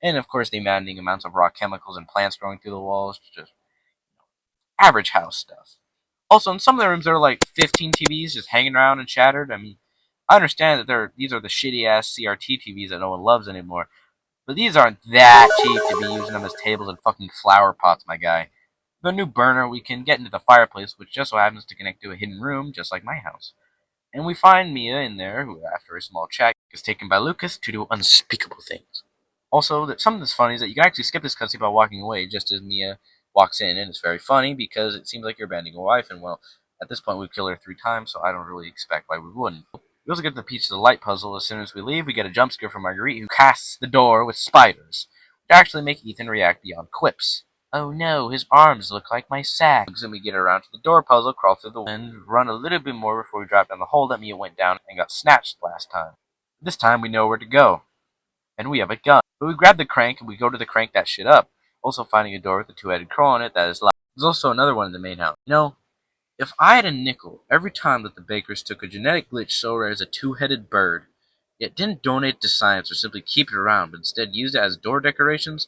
And of course, the maddening amounts of raw chemicals and plants growing through the walls, just average house stuff. Also, in some of the rooms, there are like 15 TVs just hanging around and shattered. I mean, I understand that these are the shitty ass CRT TVs that no one loves anymore. But these aren't that cheap to be using them as tables and fucking flower pots, my guy. With a new burner, we can get into the fireplace, which just so happens to connect to a hidden room, just like my house. And we find Mia in there, who, after a small check, is taken by Lucas to do unspeakable things. Also, something that's funny is that you can actually skip this cutscene by walking away just as Mia walks in, and it's very funny because it seems like you're abandoning your wife, and well, at this point we've killed her 3 times, so I don't really expect why we wouldn't. We also get the piece of the light puzzle. As soon as we leave, we get a jump scare from Marguerite, who casts the door with spiders, which actually make Ethan react beyond quips. Oh no, his arms look like my sack. And we get around to the door puzzle, crawl through the wind, run a little bit more before we drop down the hole that Mia went down and got snatched last time. This time we know where to go, and we have a gun. But we grab the crank and we go to the crank that shit up, also finding a door with a 2-headed crow on it that is locked. There's also another one in the main house. You know, if I had a nickel every time that the bakers took a genetic glitch so rare as a 2-headed bird, yet didn't donate to science or simply keep it around, but instead used it as door decorations,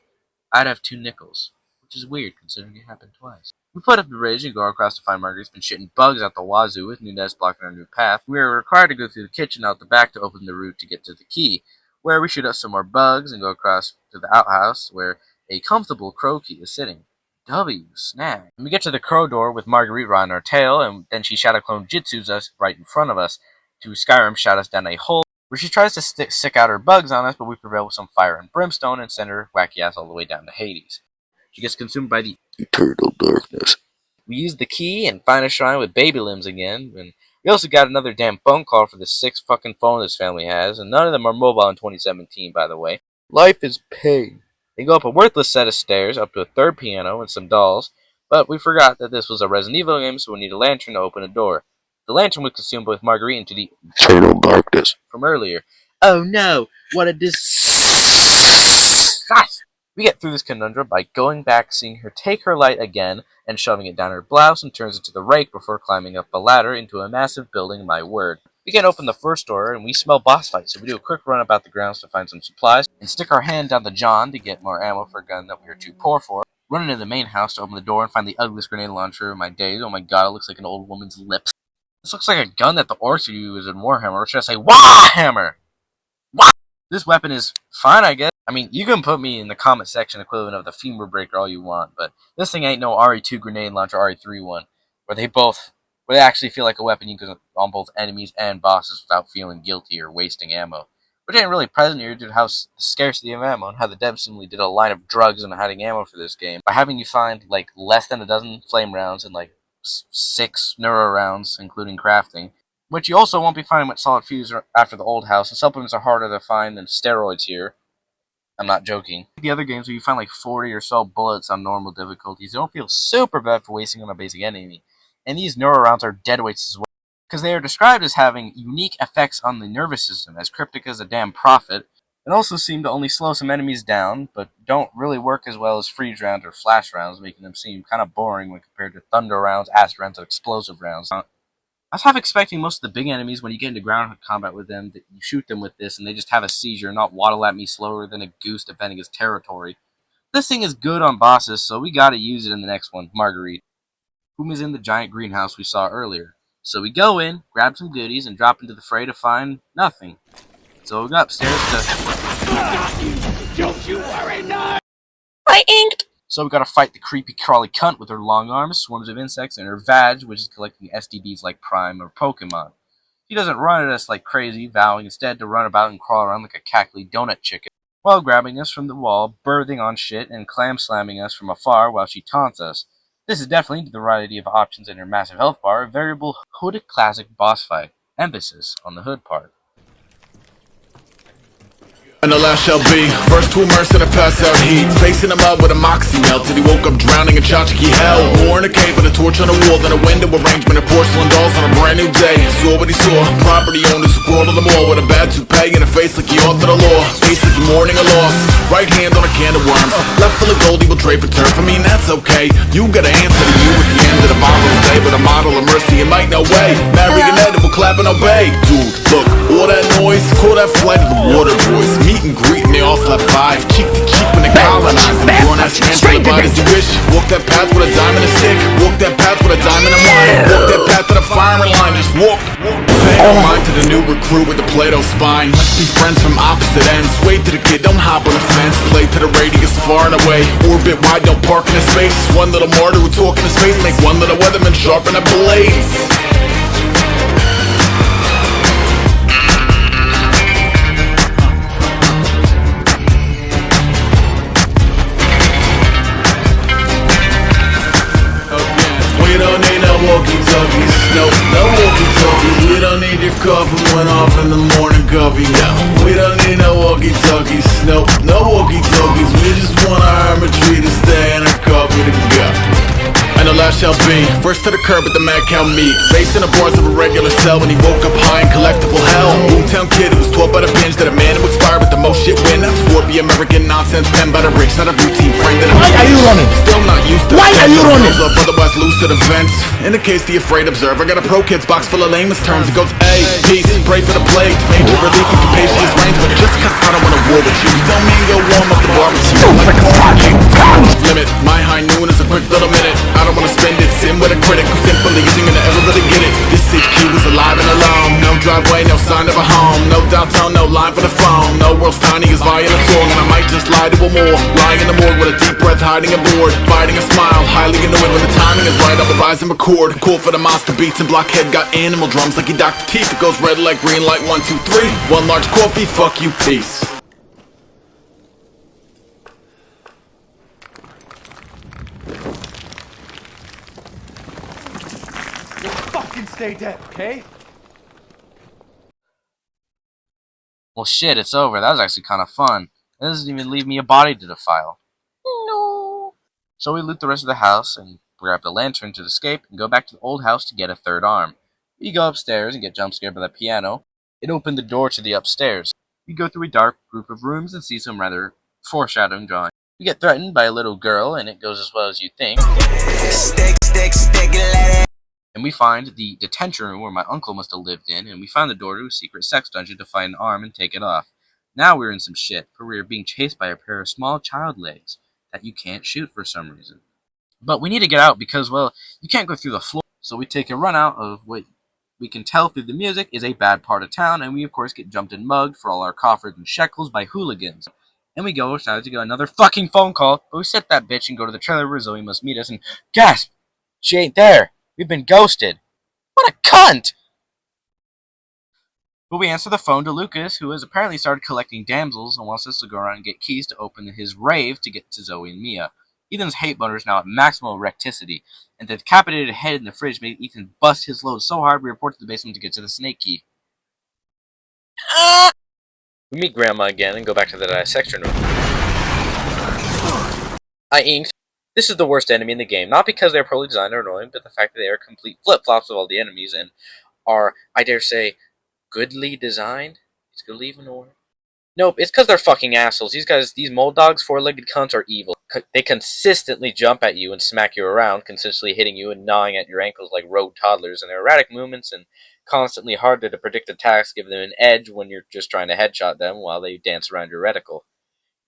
I'd have 2 nickels. Which is weird considering it happened twice. We put up the bridge and go across to find Marguerite's been shitting bugs out the wazoo with Nunez blocking our new path. We are required to go through the kitchen out the back to open the route to get to the key, where we shoot up some more bugs and go across to the outhouse where a comfortable crow key is sitting. Snag. We get to the crow door with Marguerite riding our tail, and then she shadow clone jitsus us right in front of us to Skyrim shout us down a hole where she tries to stick out her bugs on us, but we prevail with some fire and brimstone and send her wacky ass all the way down to Hades. She gets consumed by the eternal darkness. We use the key and find a shrine with baby limbs again, and we also got another damn phone call for the 6 fucking phone this family has, and none of them are mobile in 2017, by the way. Life is pain. They go up a worthless set of stairs, up to a 3rd piano and some dolls, but we forgot that this was a Resident Evil game, so we need a lantern to open a door. The lantern was consumed with Marguerite into the eternal darkness from earlier. Oh no, what a We get through this conundrum by going back, seeing her take her light again, and shoving it down her blouse, and turns it to the rake before climbing up a ladder into a massive building, my word. We can't open the first door, and we smell boss fight, so we do a quick run about the grounds to find some supplies, and stick our hand down the John to get more ammo for a gun that we are too poor for. Run into the main house to open the door and find the ugliest grenade launcher of my days. Oh my god, it looks like an old woman's lips. This looks like a gun that the orcs use in Warhammer, or should I say Warhammer? This weapon is fine, I guess. I mean, you can put me in the comment section equivalent of the femur breaker all you want, but this thing ain't no RE2 grenade launcher, RE3 one, where they actually feel like a weapon you can use on both enemies and bosses without feeling guilty or wasting ammo. Which ain't really present here due to how the scarcity of ammo and how the devs simply did a line of drugs and hiding ammo for this game by having you find like less than a dozen flame rounds and like 6 neuro rounds, including crafting. Which you also won't be finding much solid fuse after the old house, and supplements are harder to find than steroids here. I'm not joking. The other games where you find like 40 or so bullets on normal difficulties, you don't feel super bad for wasting on a basic enemy. And these neuro rounds are deadweights as well, because they are described as having unique effects on the nervous system, as cryptic as a damn prophet, and also seem to only slow some enemies down, but don't really work as well as freeze rounds or flash rounds, making them seem kind of boring when compared to thunder rounds, acid rounds, and explosive rounds. I was half expecting most of the big enemies, when you get into ground combat with them, that you shoot them with this and they just have a seizure and not waddle at me slower than a goose defending his territory. This thing is good on bosses, so we gotta use it in the next one, Marguerite, whom is in the giant greenhouse we saw earlier. So we go in, grab some goodies, and drop into the fray to find nothing. So we go upstairs to... Don't you worry, no! I inked! So we gotta fight the creepy crawly cunt with her long arms, swarms of insects, and her vag, which is collecting STDs like Prime or Pokemon. She doesn't run at us like crazy, vowing instead to run about and crawl around like a cackly donut chicken, while grabbing us from the wall, birthing on shit, and clam slamming us from afar while she taunts us. This is definitely the variety of options in her massive health bar, a variable hood classic boss fight. Emphasis on the hood part. And the last shall be first to immerse in a pass out heat, facing him up with a moxie melt till he woke up drowning in tchotchke hell. War in a cave with a torch on a wall, then a window arrangement of porcelain dolls on a brand new day. Saw what he saw, property owners who crawled to the mall with a bad toupee and a face like he authored the law. Face like he mourning a loss, right hand on a can of worms, left full of gold he will trade for turf. I mean that's okay, you gotta answer to you at the end of the bottle of day. But a model of mercy you might no way, marionette will clap and obey. Dude, look, all that noise, call that flight of the water boys. Meet and greet and they all slept 5, cheek to cheek when they colonized. And drawn that man to the body as you wish. Walk that path with a diamond and stick, walk that path with a diamond and wine, walk that path to the firing line, just walk. Pay no mind to the new recruit with the Play-Doh spine. Let's be friends from opposite ends. Wait to the kid, don't hop on the fence. Play to the radius far and away. Orbit wide, don't park in his face. One little martyr who talk in his face, make one little weatherman sharpen a blade. don't need your coffin went off in the morning, Covey. No, we don't need no walkie-talkies. Nope, no walkie-talkies. We just want our hermitry to stay and our coffee to go. And the last shall be first to the curb at the mad cow meet, facing the bars of a regular cell when he woke up high in collectible hell. Boomtown kid who was taught by the binge that a man who expired with the most shit win. That's for the American nonsense penned by the rich, not a routine frame that Why are you running? Still not used to. Why are you running? Up, otherwise lose to the vents. In the case the afraid observe, I got a pro kids box full of lamest terms. It goes A, peace, pray for the plague, major relief and capacious range. But just cause I don't wanna war with you, don't mean go warm up the barbecue. Limit, my high noon is a quick little minute. I don't wanna spend it, sin with a critic who simply isn't gonna ever really get it. This HQ is alive and alone, no driveway, no sign of a home, no downtown, no line for the phone. No world's tiny is violent song, and I might just lie to a more. Lying in the morgue with a deep breath, hiding a board, biting a smile, highly annoyed when the timing is right. I'll rise and record, cool for the monster beats and blockhead got animal drums like he Dr. Teeth. It goes red like green light, 1, 2, 3. One large coffee, fuck you, peace. Fucking stay dead, okay? Well, shit, it's over. That was actually kind of fun. It doesn't even leave me a body to defile. No. So we loot the rest of the house and grab the lantern to escape and go back to the old house to get a third arm. We go upstairs and get jump scared by the piano. It opened the door to the upstairs. We go through a dark group of rooms and see some rather foreshadowing drawing. We get threatened by a little girl, and it goes as well as you think. And we find the detention room where my uncle must have lived in, and we find the door to a secret sex dungeon to find an arm and take it off. Now we're in some shit, for we are being chased by a pair of small child legs that you can't shoot for some reason. But we need to get out because, well, you can't go through the floor. So we take a run out of what we can tell through the music is a bad part of town, and we of course get jumped and mugged for all our coffers and shekels by hooligans. And we go outside to get another fucking phone call, but we set that bitch and go to the trailer where Zoe must meet us and gasp! She ain't there! We've been ghosted! What a cunt! But we answer the phone to Lucas, who has apparently started collecting damsels and wants us to go around and get keys to open his rave to get to Zoe and Mia. Ethan's hate motor is now at maximal recticity, and the decapitated head in the fridge made Ethan bust his load so hard we report to the basement to get to the snake key. We meet Grandma again and go back to the dissection room. I inked. This is the worst enemy in the game, not because they're poorly designed or annoying, but the fact that they are complete flip-flops of all the enemies and are, I dare say, goodly designed? Is goodly even a word? Nope, it's because they're fucking assholes. These guys, these mold dogs, four-legged cunts are evil. They consistently jump at you and smack you around, consistently hitting you and gnawing at your ankles like rogue toddlers, and their erratic movements and constantly harder to predict attacks give them an edge when you're just trying to headshot them while they dance around your reticle.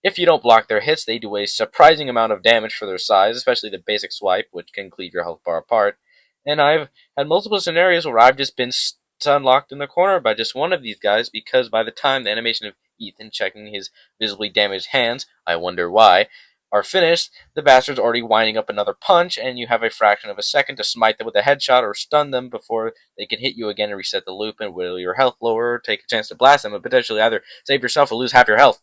If you don't block their hits, they do a surprising amount of damage for their size, especially the basic swipe, which can cleave your health bar apart. And I've had multiple scenarios where I've just been stun-locked in the corner by just one of these guys, because by the time the animation of Ethan checking his visibly damaged hands, I wonder why, are finished, the bastard's already winding up another punch, and you have a fraction of a second to smite them with a headshot or stun them before they can hit you again and reset the loop and whittle your health lower, or take a chance to blast them, and potentially either save yourself or lose half your health.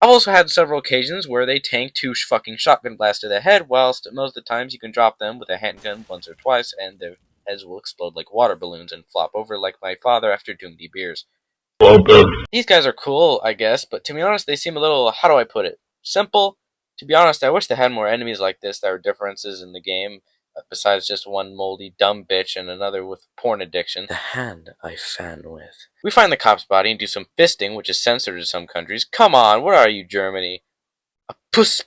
I've also had several occasions where they tank 2 fucking shotgun blasts to the head, whilst most of the times you can drop them with a handgun once or twice, and their heads will explode like water balloons and flop over like my father after Doomsday beers. These guys are cool, I guess, but to be honest, they seem a little, how do I put it, simple? To be honest, I wish they had more enemies like this that are differences in the game, besides just one moldy dumb bitch and another with porn addiction. The hand I fan with. We find the cop's body and do some fisting, which is censored in some countries. Come on, what are you, Germany? A puss.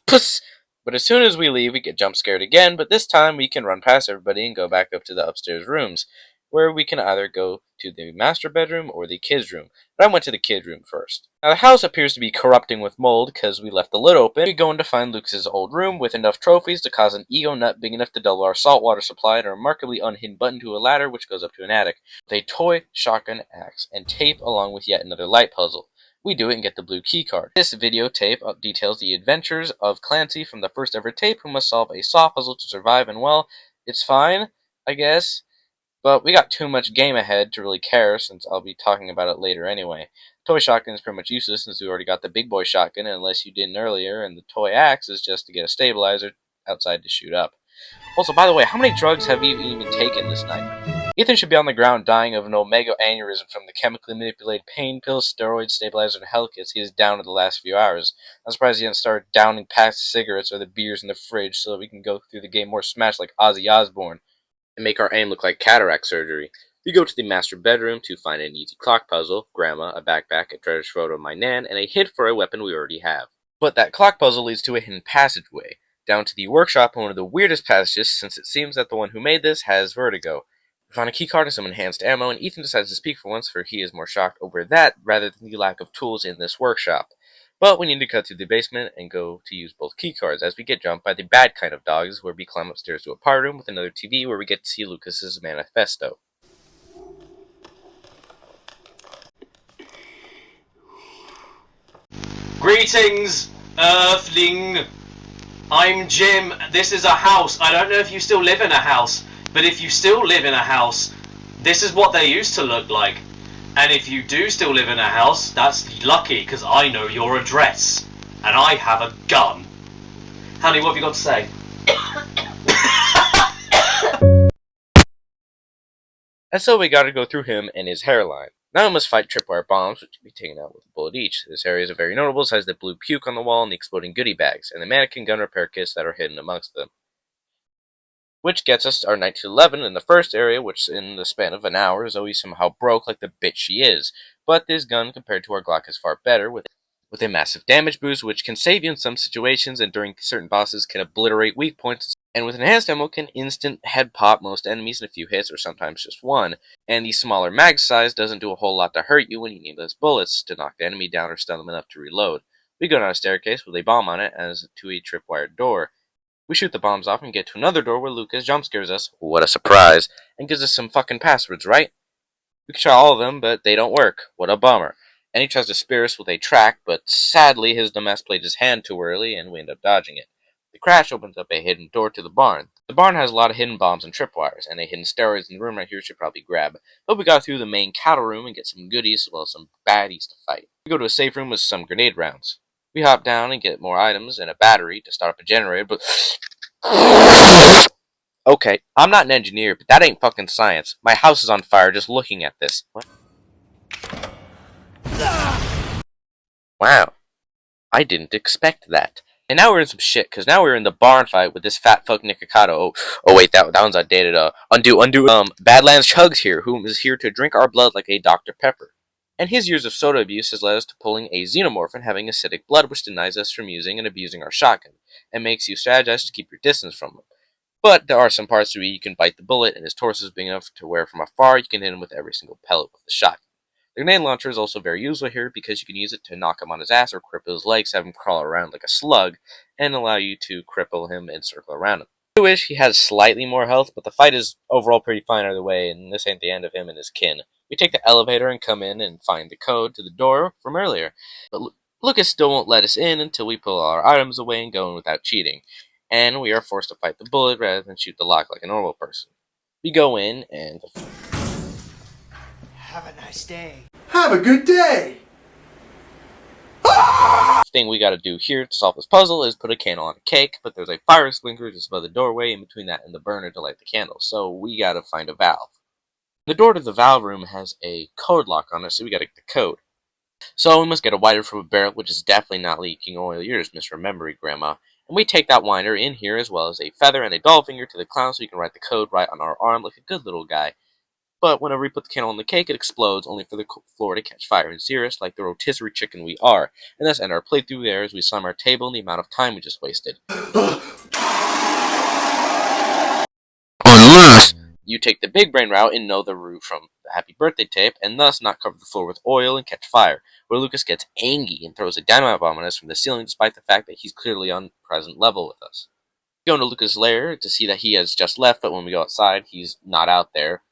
But as soon as we leave, we get jump scared again, but this time we can run past everybody and go back up to the upstairs rooms, where we can either go to the master bedroom or the kids' room. But I went to the kids' room first. Now the house appears to be corrupting with mold because we left the lid open. We go in to find Lucas's old room with enough trophies to cause an ego nut big enough to double our saltwater supply and a remarkably unhidden button to a ladder which goes up to an attic, with a toy shotgun axe and tape along with yet another light puzzle. We do it and get the blue key card. This videotape details the adventures of Clancy from the first ever tape who must solve a saw puzzle to survive, and well, it's fine, I guess. But we got too much game ahead to really care, since I'll be talking about it later anyway. Toy shotgun is pretty much useless since we already got the big boy shotgun, unless you didn't earlier, and the toy axe is just to get a stabilizer outside to shoot up. Also, by the way, how many drugs have you even taken this night? Ethan should be on the ground dying of an omega aneurysm from the chemically manipulated pain pills, steroids, stabilizer, and helicase he is down in the last few hours. I'm surprised he didn't start downing packs of cigarettes or the beers in the fridge so that we can go through the game more smashed like Ozzy Osbourne and make our aim look like cataract surgery. We go to the master bedroom to find an easy clock puzzle, grandma, a backpack, a treasure photo of my nan, and a hit for a weapon we already have. But that clock puzzle leads to a hidden passageway, down to the workshop in one of the weirdest passages since it seems that the one who made this has vertigo. We find a keycard and some enhanced ammo, and Ethan decides to speak for once, for he is more shocked over that rather than the lack of tools in this workshop. But we need to cut through the basement and go to use both keycards as we get jumped by the bad kind of dogs, where we climb upstairs to a party room with another TV where we get to see Lucas's manifesto. Greetings, Earthling. I'm Jim. This is a house. I don't know if you still live in a house, but if you still live in a house, this is what they used to look like. And if you do still live in a house, that's lucky, because I know your address. And I have a gun. Honey, what have you got to say? And so we gotta go through him and his hairline. Now we must fight tripwire bombs, which can be taken out with a bullet each. This area is very notable, such as the blue puke on the wall and the exploding goodie bags, and the mannequin gun repair kits that are hidden amongst them. Which gets us our 1911 in the first area, which in the span of an hour Zoe somehow broke like the bitch she is. But this gun compared to our Glock is far better, with a massive damage boost, which can save you in some situations and during certain bosses can obliterate weak points, and with enhanced ammo can instant head pop most enemies in a few hits or sometimes just one, and the smaller mag size doesn't do a whole lot to hurt you when you need those bullets to knock the enemy down or stun them enough to reload. We go down a staircase with a bomb on it as to a tripwire door. We shoot the bombs off and get to another door where Lucas jump scares us, what a surprise, and gives us some fucking passwords, right? We can try all of them, but they don't work, what a bummer. And he tries to spear us with a track, but sadly his dumbass played his hand too early and we end up dodging it. The crash opens up a hidden door to the barn. The barn has a lot of hidden bombs and tripwires, and a hidden steroids in the room right here should probably grab. But we got through the main cattle room and get some goodies as well as some baddies to fight. We go to a safe room with some grenade rounds. We hop down and get more items and a battery to start up a generator, but... Okay, I'm not an engineer, but that ain't fucking science. My house is on fire just looking at this. What? Wow. I didn't expect that. And now we're in some shit, because now we're in the barn fight with this fat fuck Nikocado. Oh wait, that one's outdated. Undo. Badlands Chugs here, who is here to drink our blood like a Dr. Pepper. And his years of soda abuse has led us to pulling a xenomorph and having acidic blood, which denies us from using and abusing our shotgun, and makes you strategize to keep your distance from him. But there are some parts where you can bite the bullet, and his torso is big enough to where from afar you can hit him with every single pellet with the shotgun. The grenade launcher is also very useful here because you can use it to knock him on his ass or cripple his legs, have him crawl around like a slug, and allow you to cripple him and circle around him. I wish he has slightly more health, but the fight is overall pretty fine either way, and this ain't the end of him and his kin. We take the elevator and come in and find the code to the door from earlier. But Lucas still won't let us in until we pull all our items away and go in without cheating. And we are forced to fight the bullet rather than shoot the lock like a normal person. We go in and... Have a nice day. Have a good day! The thing we gotta do here to solve this puzzle is put a candle on a cake, but there's a fire extinguisher just above the doorway in between that and the burner to light the candle, so we gotta find a valve. The door to the valve room has a code lock on it, so we gotta get the code. So we must get a winder from a barrel, which is definitely not leaking oil. You're just misremembering, Grandma. And we take that winder in here as well as a feather and a doll finger to the clown so you can write the code right on our arm like a good little guy. But whenever we put the candle on the cake, it explodes, only for the floor to catch fire and sear us like the rotisserie chicken we are, and thus end our playthrough there as we sum our table and the amount of time we just wasted. Unless you take the big brain route and know the route from the happy birthday tape, and thus not cover the floor with oil and catch fire, where Lucas gets angry and throws a dynamite bomb on us from the ceiling despite the fact that he's clearly on present level with us. We go into Lucas' lair to see that he has just left, but when we go outside, he's not out there.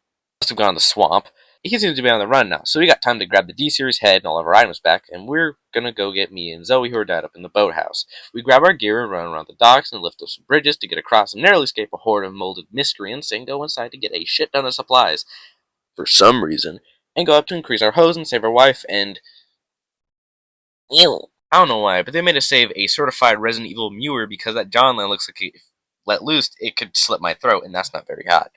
Must have gone to the swamp. He seems to be on the run now, so we got time to grab the D-Series head and all of our items back, and we're gonna go get me and Zoe who are tied up in the boathouse. We grab our gear and run around the docks and lift up some bridges to get across and narrowly escape a horde of molded miscreants and go inside to get a shit ton of supplies, for some reason, and go up to increase our hose and save our wife and... Ew. I don't know why, but they made us save a certified Resident Evil Muir because that John Land looks like if let loose, it could slit my throat, and that's not very hot.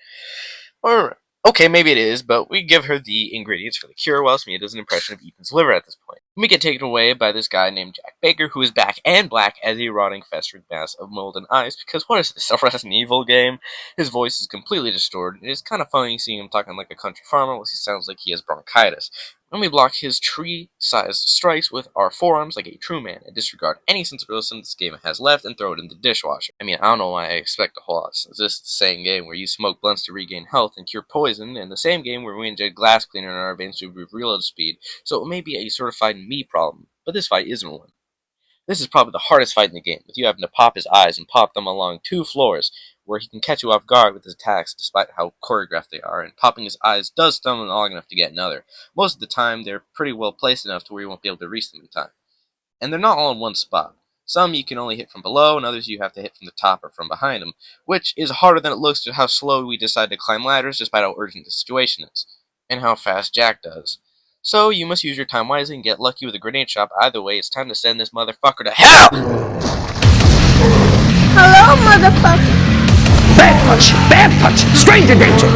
Alright. Okay, maybe it is, but we give her the ingredients for the cure whilst Mia does an impression of Ethan's liver at this point. We get taken away by this guy named Jack Baker, who is back and black as a rotting, festering mass of mold and ice, because what is this, a Resident Evil game? His voice is completely distorted. It is kind of funny seeing him talking like a country farmer whilst he sounds like he has bronchitis. And we block his tree-sized strikes with our forearms like a true man, and disregard any sense of realism this game has left and throw it in the dishwasher. I mean, I don't know why I expect a whole lot, since this is the same game where you smoke blunts to regain health and cure poison, and the same game where we inject glass cleaner in our veins to improve reload speed, so it may be a certified me problem, but this fight isn't one. This is probably the hardest fight in the game, with you having to pop his eyes and pop them along 2 floors, where he can catch you off guard with his attacks despite how choreographed they are, and popping his eyes does stun him long enough to get another. Most of the time, they're pretty well placed enough to where you won't be able to reach them in time. And they're not all in one spot. Some you can only hit from below, and others you have to hit from the top or from behind them, which is harder than it looks to how slow we decide to climb ladders despite how urgent the situation is, and how fast Jack does. So you must use your time wisely and get lucky with a grenade shot. Either way, it's time to send this motherfucker to hell! Hello, motherfucker! Bad touch, stranger danger!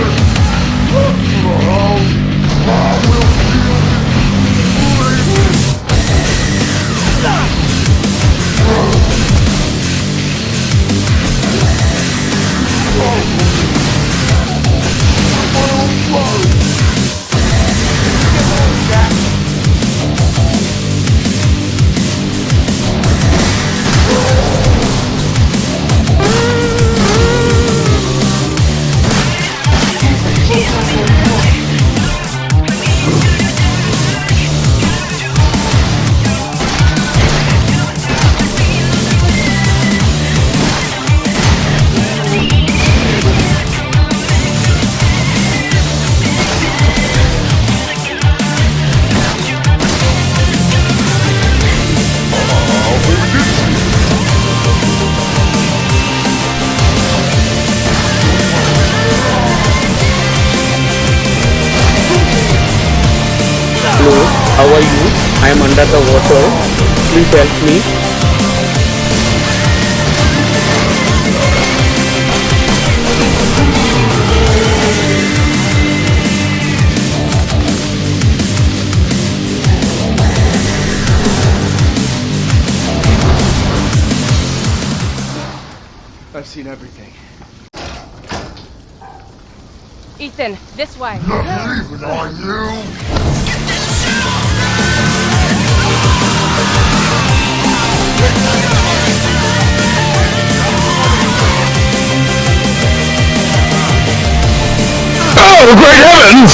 Hello, how are you? I am under the water. Please help me. I've seen everything. Ethan, this way. Even on you? Oh, great heavens!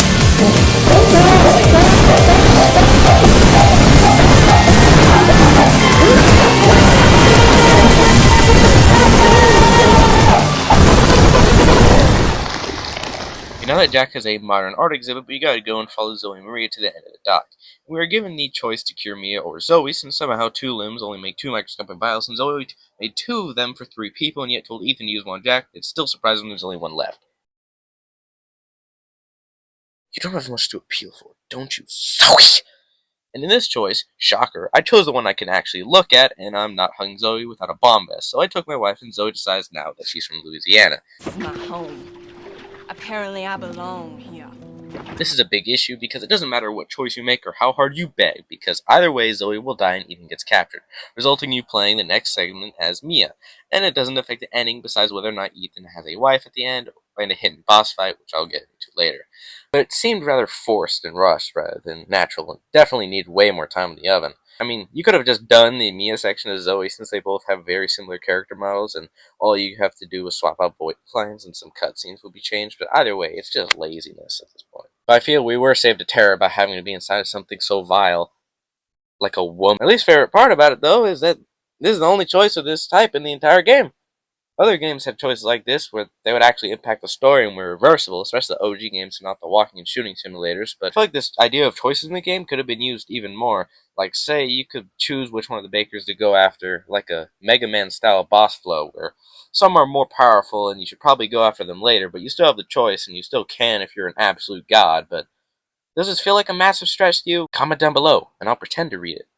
Now that Jack has a modern art exhibit, but you gotta go and follow Zoe and Maria to the end of the dock. We are given the choice to cure Mia or Zoe, since somehow 2 limbs only make 2 microscopic vials, and Zoe made 2 of them for 3 people, and yet told Ethan to use one on Jack. It's still surprising there's only 1 left. You don't have much to appeal for, don't you, Zoe? And in this choice, shocker, I chose the one I can actually look at, and I'm not hugging Zoe without a bomb vest, so I took my wife, and Zoe decides now that she's from Louisiana. This is my home. Apparently I belong here. This is a big issue because it doesn't matter what choice you make or how hard you beg, because either way Zoe will die and Ethan gets captured, resulting in you playing the next segment as Mia, and it doesn't affect the ending besides whether or not Ethan has a wife at the end, and a hidden boss fight, which I'll get into later. But it seemed rather forced and rushed rather than natural, and definitely needed way more time in the oven. I mean, you could have just done the Mia section as Zoe, since they both have very similar character models, and all you have to do is swap out voice lines and some cutscenes will be changed, but either way, it's just laziness at this point. But I feel we were saved a terror by having to be inside of something so vile, like a woman. My least favorite part about it, though, is that this is the only choice of this type in the entire game. Other games have choices like this where they would actually impact the story and were reversible, especially the OG games and not the walking and shooting simulators, but I feel like this idea of choices in the game could have been used even more. Like, say, you could choose which one of the bakers to go after, like a Mega Man style boss flow, where some are more powerful and you should probably go after them later, but you still have the choice and you still can if you're an absolute god, but does this feel like a massive stretch to you? Comment down below, and I'll pretend to read it.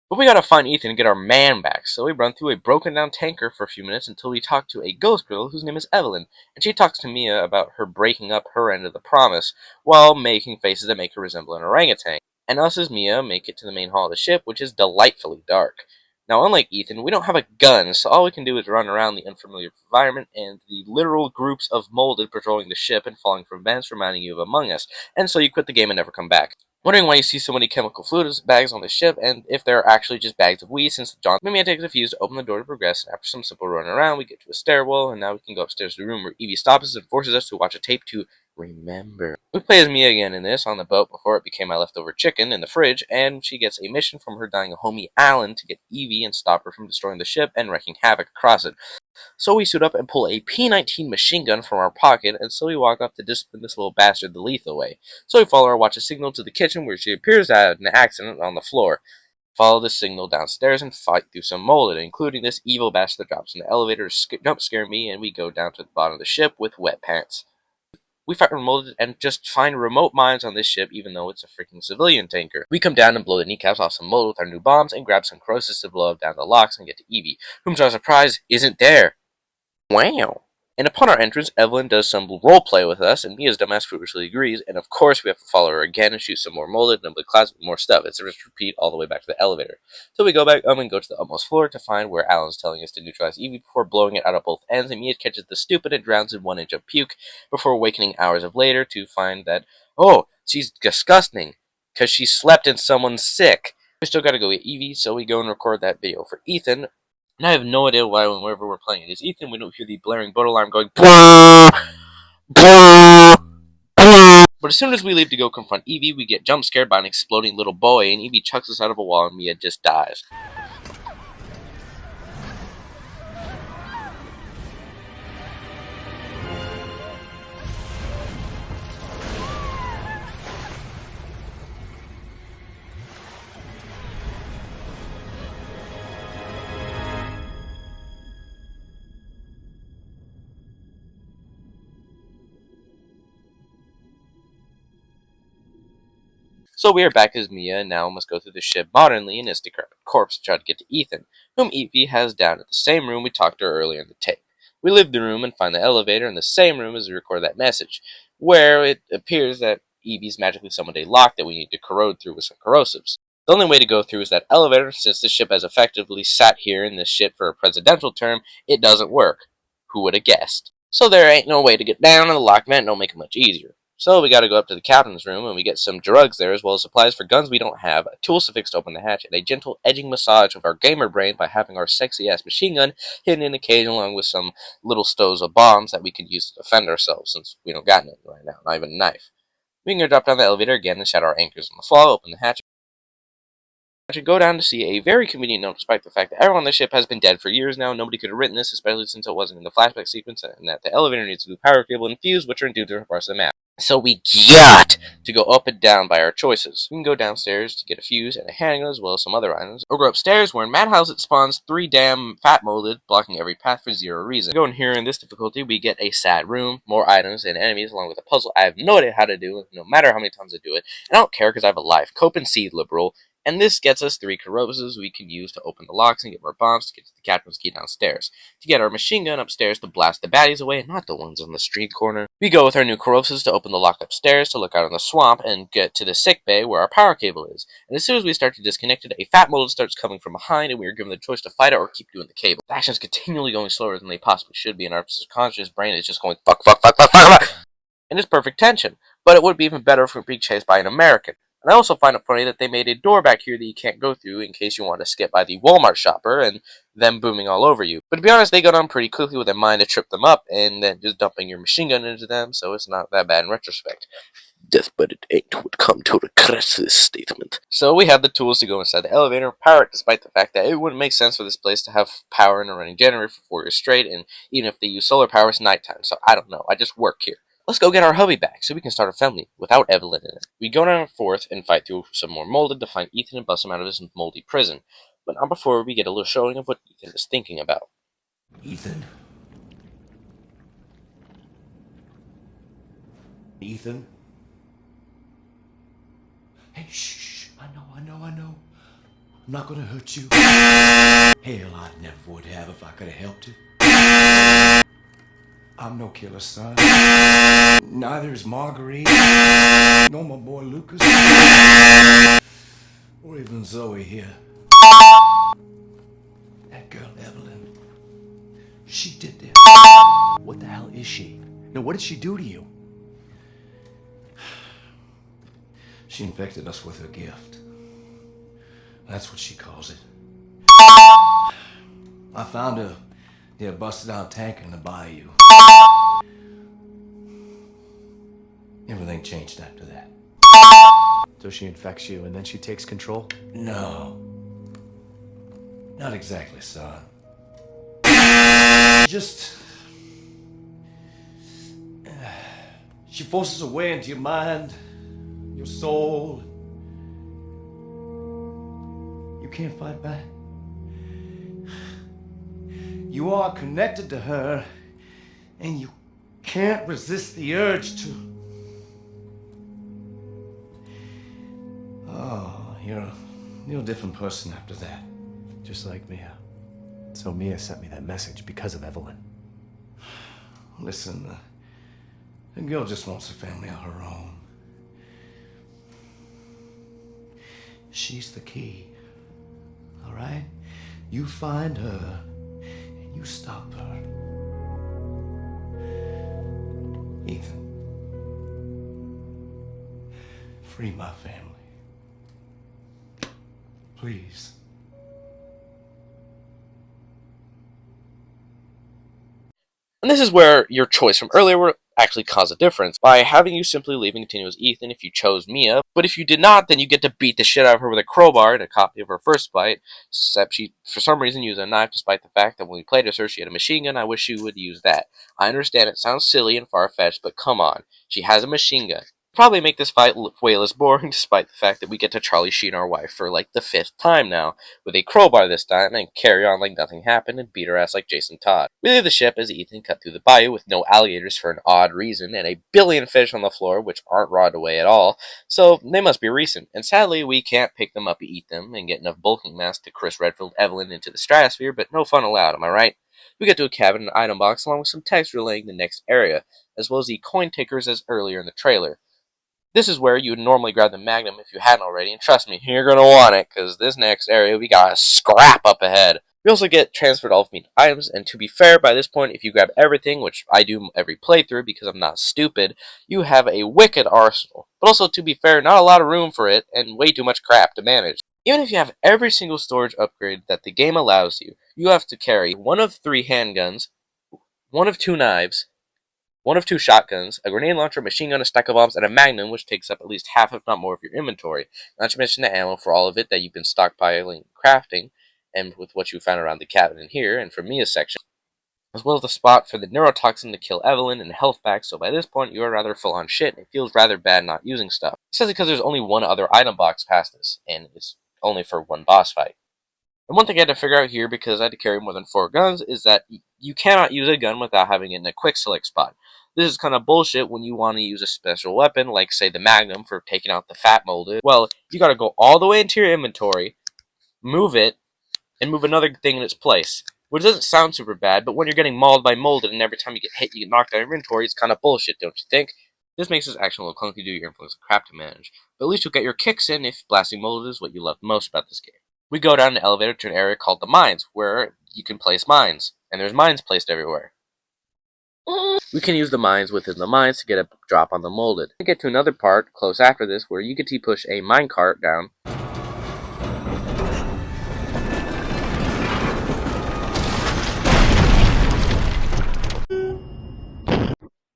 But we gotta find Ethan and get our man back, so we run through a broken down tanker for a few minutes until we talk to a ghost girl whose name is Evelyn, and she talks to Mia about her breaking up her end of the promise, while making faces that make her resemble an orangutan. And us as Mia make it to the main hall of the ship, which is delightfully dark. Now, unlike Ethan, we don't have a gun, so all we can do is run around the unfamiliar environment and the literal groups of molded patrolling the ship and falling from vents reminding you of Among Us, and so you quit the game and never come back. Wondering why you see so many chemical fluids bags on the ship, and if they're actually just bags of weed, since John Mimia takes a fuse to open the door to progress, and after some simple running around, we get to a stairwell, and now we can go upstairs to the room where Evie stops us and forces us to watch a tape to remember. We play as Mia again in this, on the boat before it became my leftover chicken in the fridge, and she gets a mission from her dying homie Alan to get Evie and stop her from destroying the ship and wreaking havoc across it. So we suit up and pull a P-19 machine gun from our pocket, and so we walk off to discipline this little bastard the lethal way. So we follow her, watch a signal to the kitchen where she appears to have an accident on the floor. Follow the signal downstairs and fight through some molded, including this evil bastard that drops in the elevator to jump scare me, and we go down to the bottom of the ship with wet pants. We fight remolded and just find remote mines on this ship, even though it's a freaking civilian tanker. We come down and blow the kneecaps off some mold with our new bombs and grab some corrosives to blow up down the locks and get to Evie, whom to our surprise isn't there. Wow. And upon our entrance, Evelyn does some roleplay with us, and Mia's dumbass foolishly agrees, and of course we have to follow her again and shoot some more molded, and the closet with more stuff. It's a repeat all the way back to the elevator. So we go back and go to the utmost floor to find where Alan's telling us to neutralize Evie before blowing it out of both ends, and Mia catches the stupid and drowns in 1 inch of puke before awakening hours of later to find that, oh, she's disgusting, because she slept in someone's sick. We still gotta go get Evie, so we go and record that video for Ethan. And I have no idea why whenever we're playing it is Ethan, we don't hear the blaring boat alarm going Blah! Blah! Blah! But as soon as we leave to go confront Evie, we get jump scared by an exploding little boy, and Evie chucks us out of a wall and Mia just dies. So we are back as Mia, and now must go through the ship modernly in his decrepit corpse to try to get to Ethan, whom Evie has down at the same room we talked to earlier in the tape. We leave the room and find the elevator in the same room as we record that message, where it appears that Evie's magically summoned a lock that we need to corrode through with some corrosives. The only way to go through is that elevator, since the ship has effectively sat here in this shit for a presidential term, it doesn't work. Who would have guessed? So there ain't no way to get down, and the lock vent don't make it much easier. So we gotta go up to the captain's room, and we get some drugs there, as well as supplies for guns we don't have, a tool suffix to open the hatch, and a gentle edging massage of our gamer brain by having our sexy-ass machine gun hidden in the cage, along with some little stows of bombs that we could use to defend ourselves, since we don't got none right now, not even a knife. We can go drop down the elevator again and shatter our anchors on the fall, open the hatch, I should go down to see a very convenient note, despite the fact that everyone on the ship has been dead for years now. Nobody could have written this, especially since it wasn't in the flashback sequence, and that the elevator needs a new power cable and fuse, which are in different parts of the map. So we got to go up and down by our choices. We can go downstairs to get a fuse and a handgun, as well as some other items, or go upstairs where in Madhouse it spawns 3 damn fat molded, blocking every path for 0 reason. Go in here in this difficulty, we get a sad room, more items and enemies, along with a puzzle I have no idea how to do, no matter how many times I do it, and I don't care because I have a life. Cope and seed, liberal. And this gets us 3 corrosives we can use to open the locks and get more bombs to get to the captain's key downstairs. To get our machine gun upstairs to blast the baddies away, not the ones on the street corner. We go with our new corrosives to open the lock upstairs to look out on the swamp and get to the sick bay where our power cable is. And as soon as we start to disconnect it, a fat mold starts coming from behind and we are given the choice to fight it or keep doing the cable. The action's continually going slower than they possibly should be, and our subconscious brain is just going fuck, fuck, fuck, fuck, fuck, fuck. And it's perfect tension. But it would be even better if we were being chased by an American. And I also find it funny that they made a door back here that you can't go through in case you want to skip by the Walmart shopper and them booming all over you. But to be honest, they got on pretty quickly with a mind to trip them up and then just dumping your machine gun into them, so it's not that bad in retrospect. Death, but it ain't would come to regret this statement. So we have the tools to go inside the elevator and power it, despite the fact that it wouldn't make sense for this place to have power in a running generator for 4 years straight, and even if they use solar power, it's nighttime, so I don't know. I just work here. Let's go get our hubby back so we can start a family without Evelyn in it. We go down a fourth and fight through some more molded to find Ethan and bust him out of his moldy prison. But not before we get a little showing of what Ethan is thinking about. Ethan? Ethan? Hey, shh, I know. I'm not gonna hurt you. Hell, I never would have if I could have helped it. I'm no killer, son. Neither is Marguerite, nor my boy Lucas, or even Zoe here. That girl, Evelyn, she did this. What the hell is she? No, what did she do to you? She infected us with her gift. That's what she calls it. I found her near a busted out tanker in the bayou. Everything changed after that. So she infects you and then she takes control? No. Not exactly, son. Just... She forces her way into your mind, your soul. You can't fight back. You are connected to her, and you can't resist the urge to... Oh, you're a different person after that. Just like Mia. So Mia sent me that message because of Evelyn. Listen, the girl just wants a family of her own. She's the key, all right? You find her, and you stop her. Ethan, free my family. Please. And this is where your choice from earlier will actually cause a difference, by having you simply leave and continue as Ethan if you chose Mia, but if you did not, then you get to beat the shit out of her with a crowbar and a copy of her first fight, except she, for some reason, used a knife despite the fact that when we played as her, she had a machine gun. I wish she would use that. I understand it sounds silly and far-fetched, but come on, she has a machine gun. Probably make this fight look way less boring, despite the fact that we get to Charlie Sheen our wife for like the 5th time now, with a crowbar this time, and carry on like nothing happened and beat her ass like Jason Todd. We leave the ship as Ethan cut through the bayou with no alligators for an odd reason, and a billion fish on the floor which aren't rotted away at all, so they must be recent, and sadly we can't pick them up and eat them and get enough bulking mass to Chris Redfield Evelyn into the stratosphere, but no fun allowed, am I right? We get to a cabin and item box along with some text relaying the next area, as well as the coin takers as earlier in the trailer. This is where you would normally grab the Magnum if you hadn't already, and trust me, you're going to want it, because this next area, we got a scrap up ahead. We also get transferred all of me items, and to be fair, by this point, if you grab everything, which I do every playthrough because I'm not stupid, you have a wicked arsenal. But also, to be fair, not a lot of room for it, and way too much crap to manage. Even if you have every single storage upgrade that the game allows you, you have to carry 1 of 3 handguns, 1 of 2 knives, 1 of 2 shotguns, a grenade launcher, a machine gun, a stack of bombs, and a magnum, which takes up at least half, if not more, of your inventory. Not to mention the ammo for all of it that you've been stockpiling and crafting, and with what you found around the cabin in here, and from Mia's section, as well as the spot for the neurotoxin to kill Evelyn and health back, so by this point you are rather full on shit, and it feels rather bad not using stuff. Especially because there's only 1 other item box past this, and it's only for 1 boss fight. And one thing I had to figure out here, because I had to carry more than 4 guns, is that you cannot use a gun without having it in a quick select spot. This is kind of bullshit when you want to use a special weapon, like say the Magnum for taking out the fat molded. Well, you gotta go all the way into your inventory, move it, and move another thing in its place. Which doesn't sound super bad, but when you're getting mauled by molded and every time you get hit you get knocked out of your inventory, it's kind of bullshit, don't you think? This makes this action a little clunky due to your influence of crap to manage. But at least you'll get your kicks in if blasting molded is what you love most about this game. We go down an elevator to an area called the mines, where you can place mines, and there's mines placed everywhere. We can use the mines within the mines to get a drop on the molded. We get to another part close after this where you get to push a minecart down.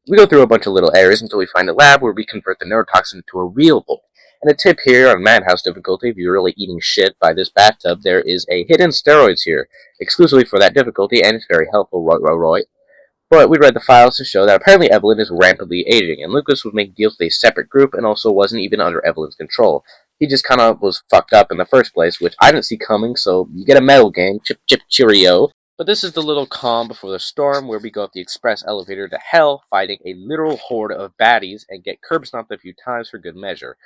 We go through a bunch of little areas until we find a lab where we convert the neurotoxin into a real bolt. And a tip here on Madhouse difficulty, if you're really eating shit by this bathtub, there is a hidden steroids here, exclusively for that difficulty, and it's very helpful, Roy. But we read the files to show that apparently Evelyn is rapidly aging, and Lucas was making deals with a separate group and also wasn't even under Evelyn's control. He just kind of was fucked up in the first place, which I didn't see coming, so you get a medal, gang. Chip, chip, cheerio. But this is the little calm before the storm, where we go up the express elevator to hell, fighting a literal horde of baddies, and get curb stomped a few times for good measure.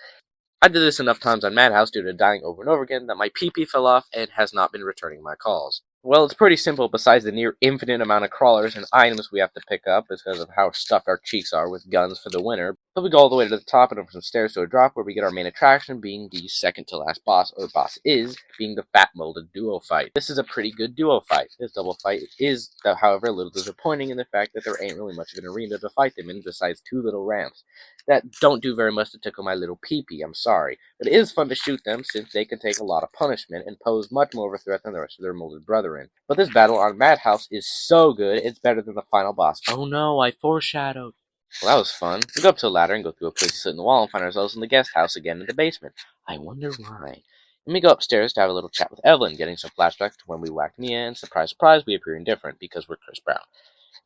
I did this enough times on Madhouse due to dying over and over again that my PP fell off and has not been returning my calls. Well, it's pretty simple besides the near infinite amount of crawlers and items we have to pick up because of how stuffed our cheeks are with guns for the winter. So we go all the way to the top and over some stairs to a drop where we get our main attraction being the second to last boss, or boss is, being the fat molded duo fight. This is a pretty good duo fight. This double fight is, however, a little disappointing in the fact that there ain't really much of an arena to fight them in besides 2 little ramps that don't do very much to tickle my little pee-pee, I'm sorry. But it is fun to shoot them since they can take a lot of punishment and pose much more of a threat than the rest of their molded brethren. But this battle on Madhouse is so good, it's better than the final boss. Oh no, I foreshadowed. Well, that was fun. We go up to a ladder and go through a place to sit in the wall and find ourselves in the guest house again in the basement. I wonder why. And we go upstairs to have a little chat with Evelyn, getting some flashbacks to when we whacked Mia, and surprise, surprise, we appear indifferent because we're Chris Brown.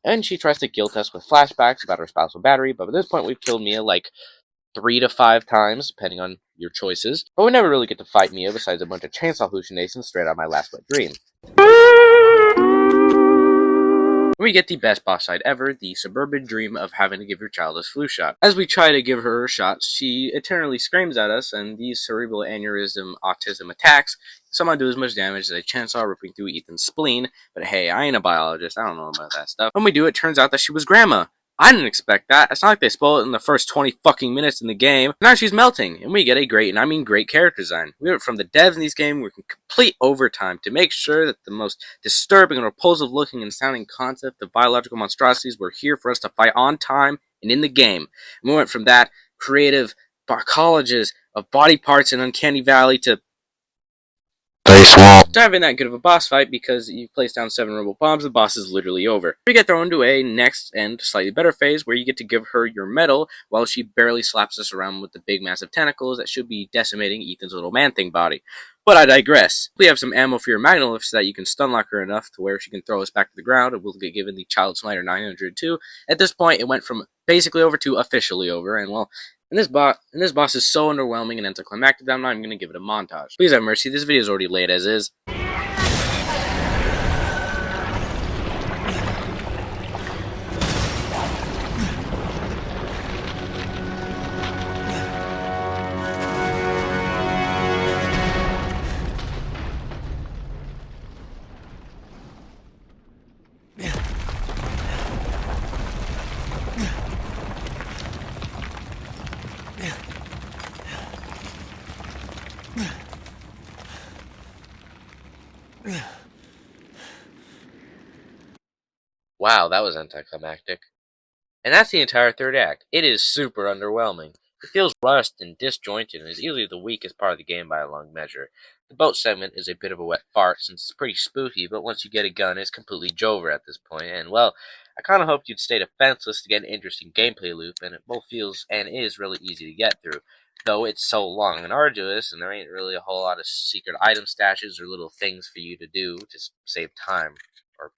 And she tries to guilt us with flashbacks about her spousal battery, but at this point we've killed Mia like 3 to 5 times, depending on your choices. But we never really get to fight Mia besides a bunch of chainsaw hallucinations straight out of my last wet dream. We get the best boss fight ever, the suburban dream of having to give your child a flu shot. As we try to give her shots, she eternally screams at us, and these cerebral aneurysm autism attacks somehow do as much damage as a chainsaw ripping through Ethan's spleen. But hey, I ain't a biologist, I don't know about that stuff. When we do, it turns out that she was Grandma. I didn't expect that. It's not like they spoil it in the first 20 fucking minutes in the game. Now she's melting, and we get a great, and I mean great, character design. We went from the devs in these games working complete overtime to make sure that the most disturbing and repulsive looking and sounding concept of biological monstrosities were here for us to fight on time and in the game. And we went from that creative colleges of body parts in Uncanny Valley to it's not even that good of a boss fight because you place down 7 robot bombs, the boss is literally over. We get thrown into a next and slightly better phase where you get to give her your medal while she barely slaps us around with the big massive tentacles that should be decimating Ethan's little man-thing body. But I digress. We have some ammo for your magnum so that you can stunlock her enough to where she can throw us back to the ground and we'll get given the Child Smiter 902. At this point, it went from basically over to officially over, and well, and this boss is so underwhelming and anticlimactic that I'm not even going to give it a montage. Please have mercy, this video is already late as is. Wow, that was anticlimactic. And that's the entire third act. It is super underwhelming. It feels rushed and disjointed and is easily the weakest part of the game by a long measure. The boat segment is a bit of a wet fart since it's pretty spooky, but once you get a gun, it's completely Jover at this point, and well, I kinda hoped you'd stay defenseless to get an interesting gameplay loop, and it both feels and is really easy to get through. Though it's so long and arduous, and there ain't really a whole lot of secret item stashes or little things for you to do to save time or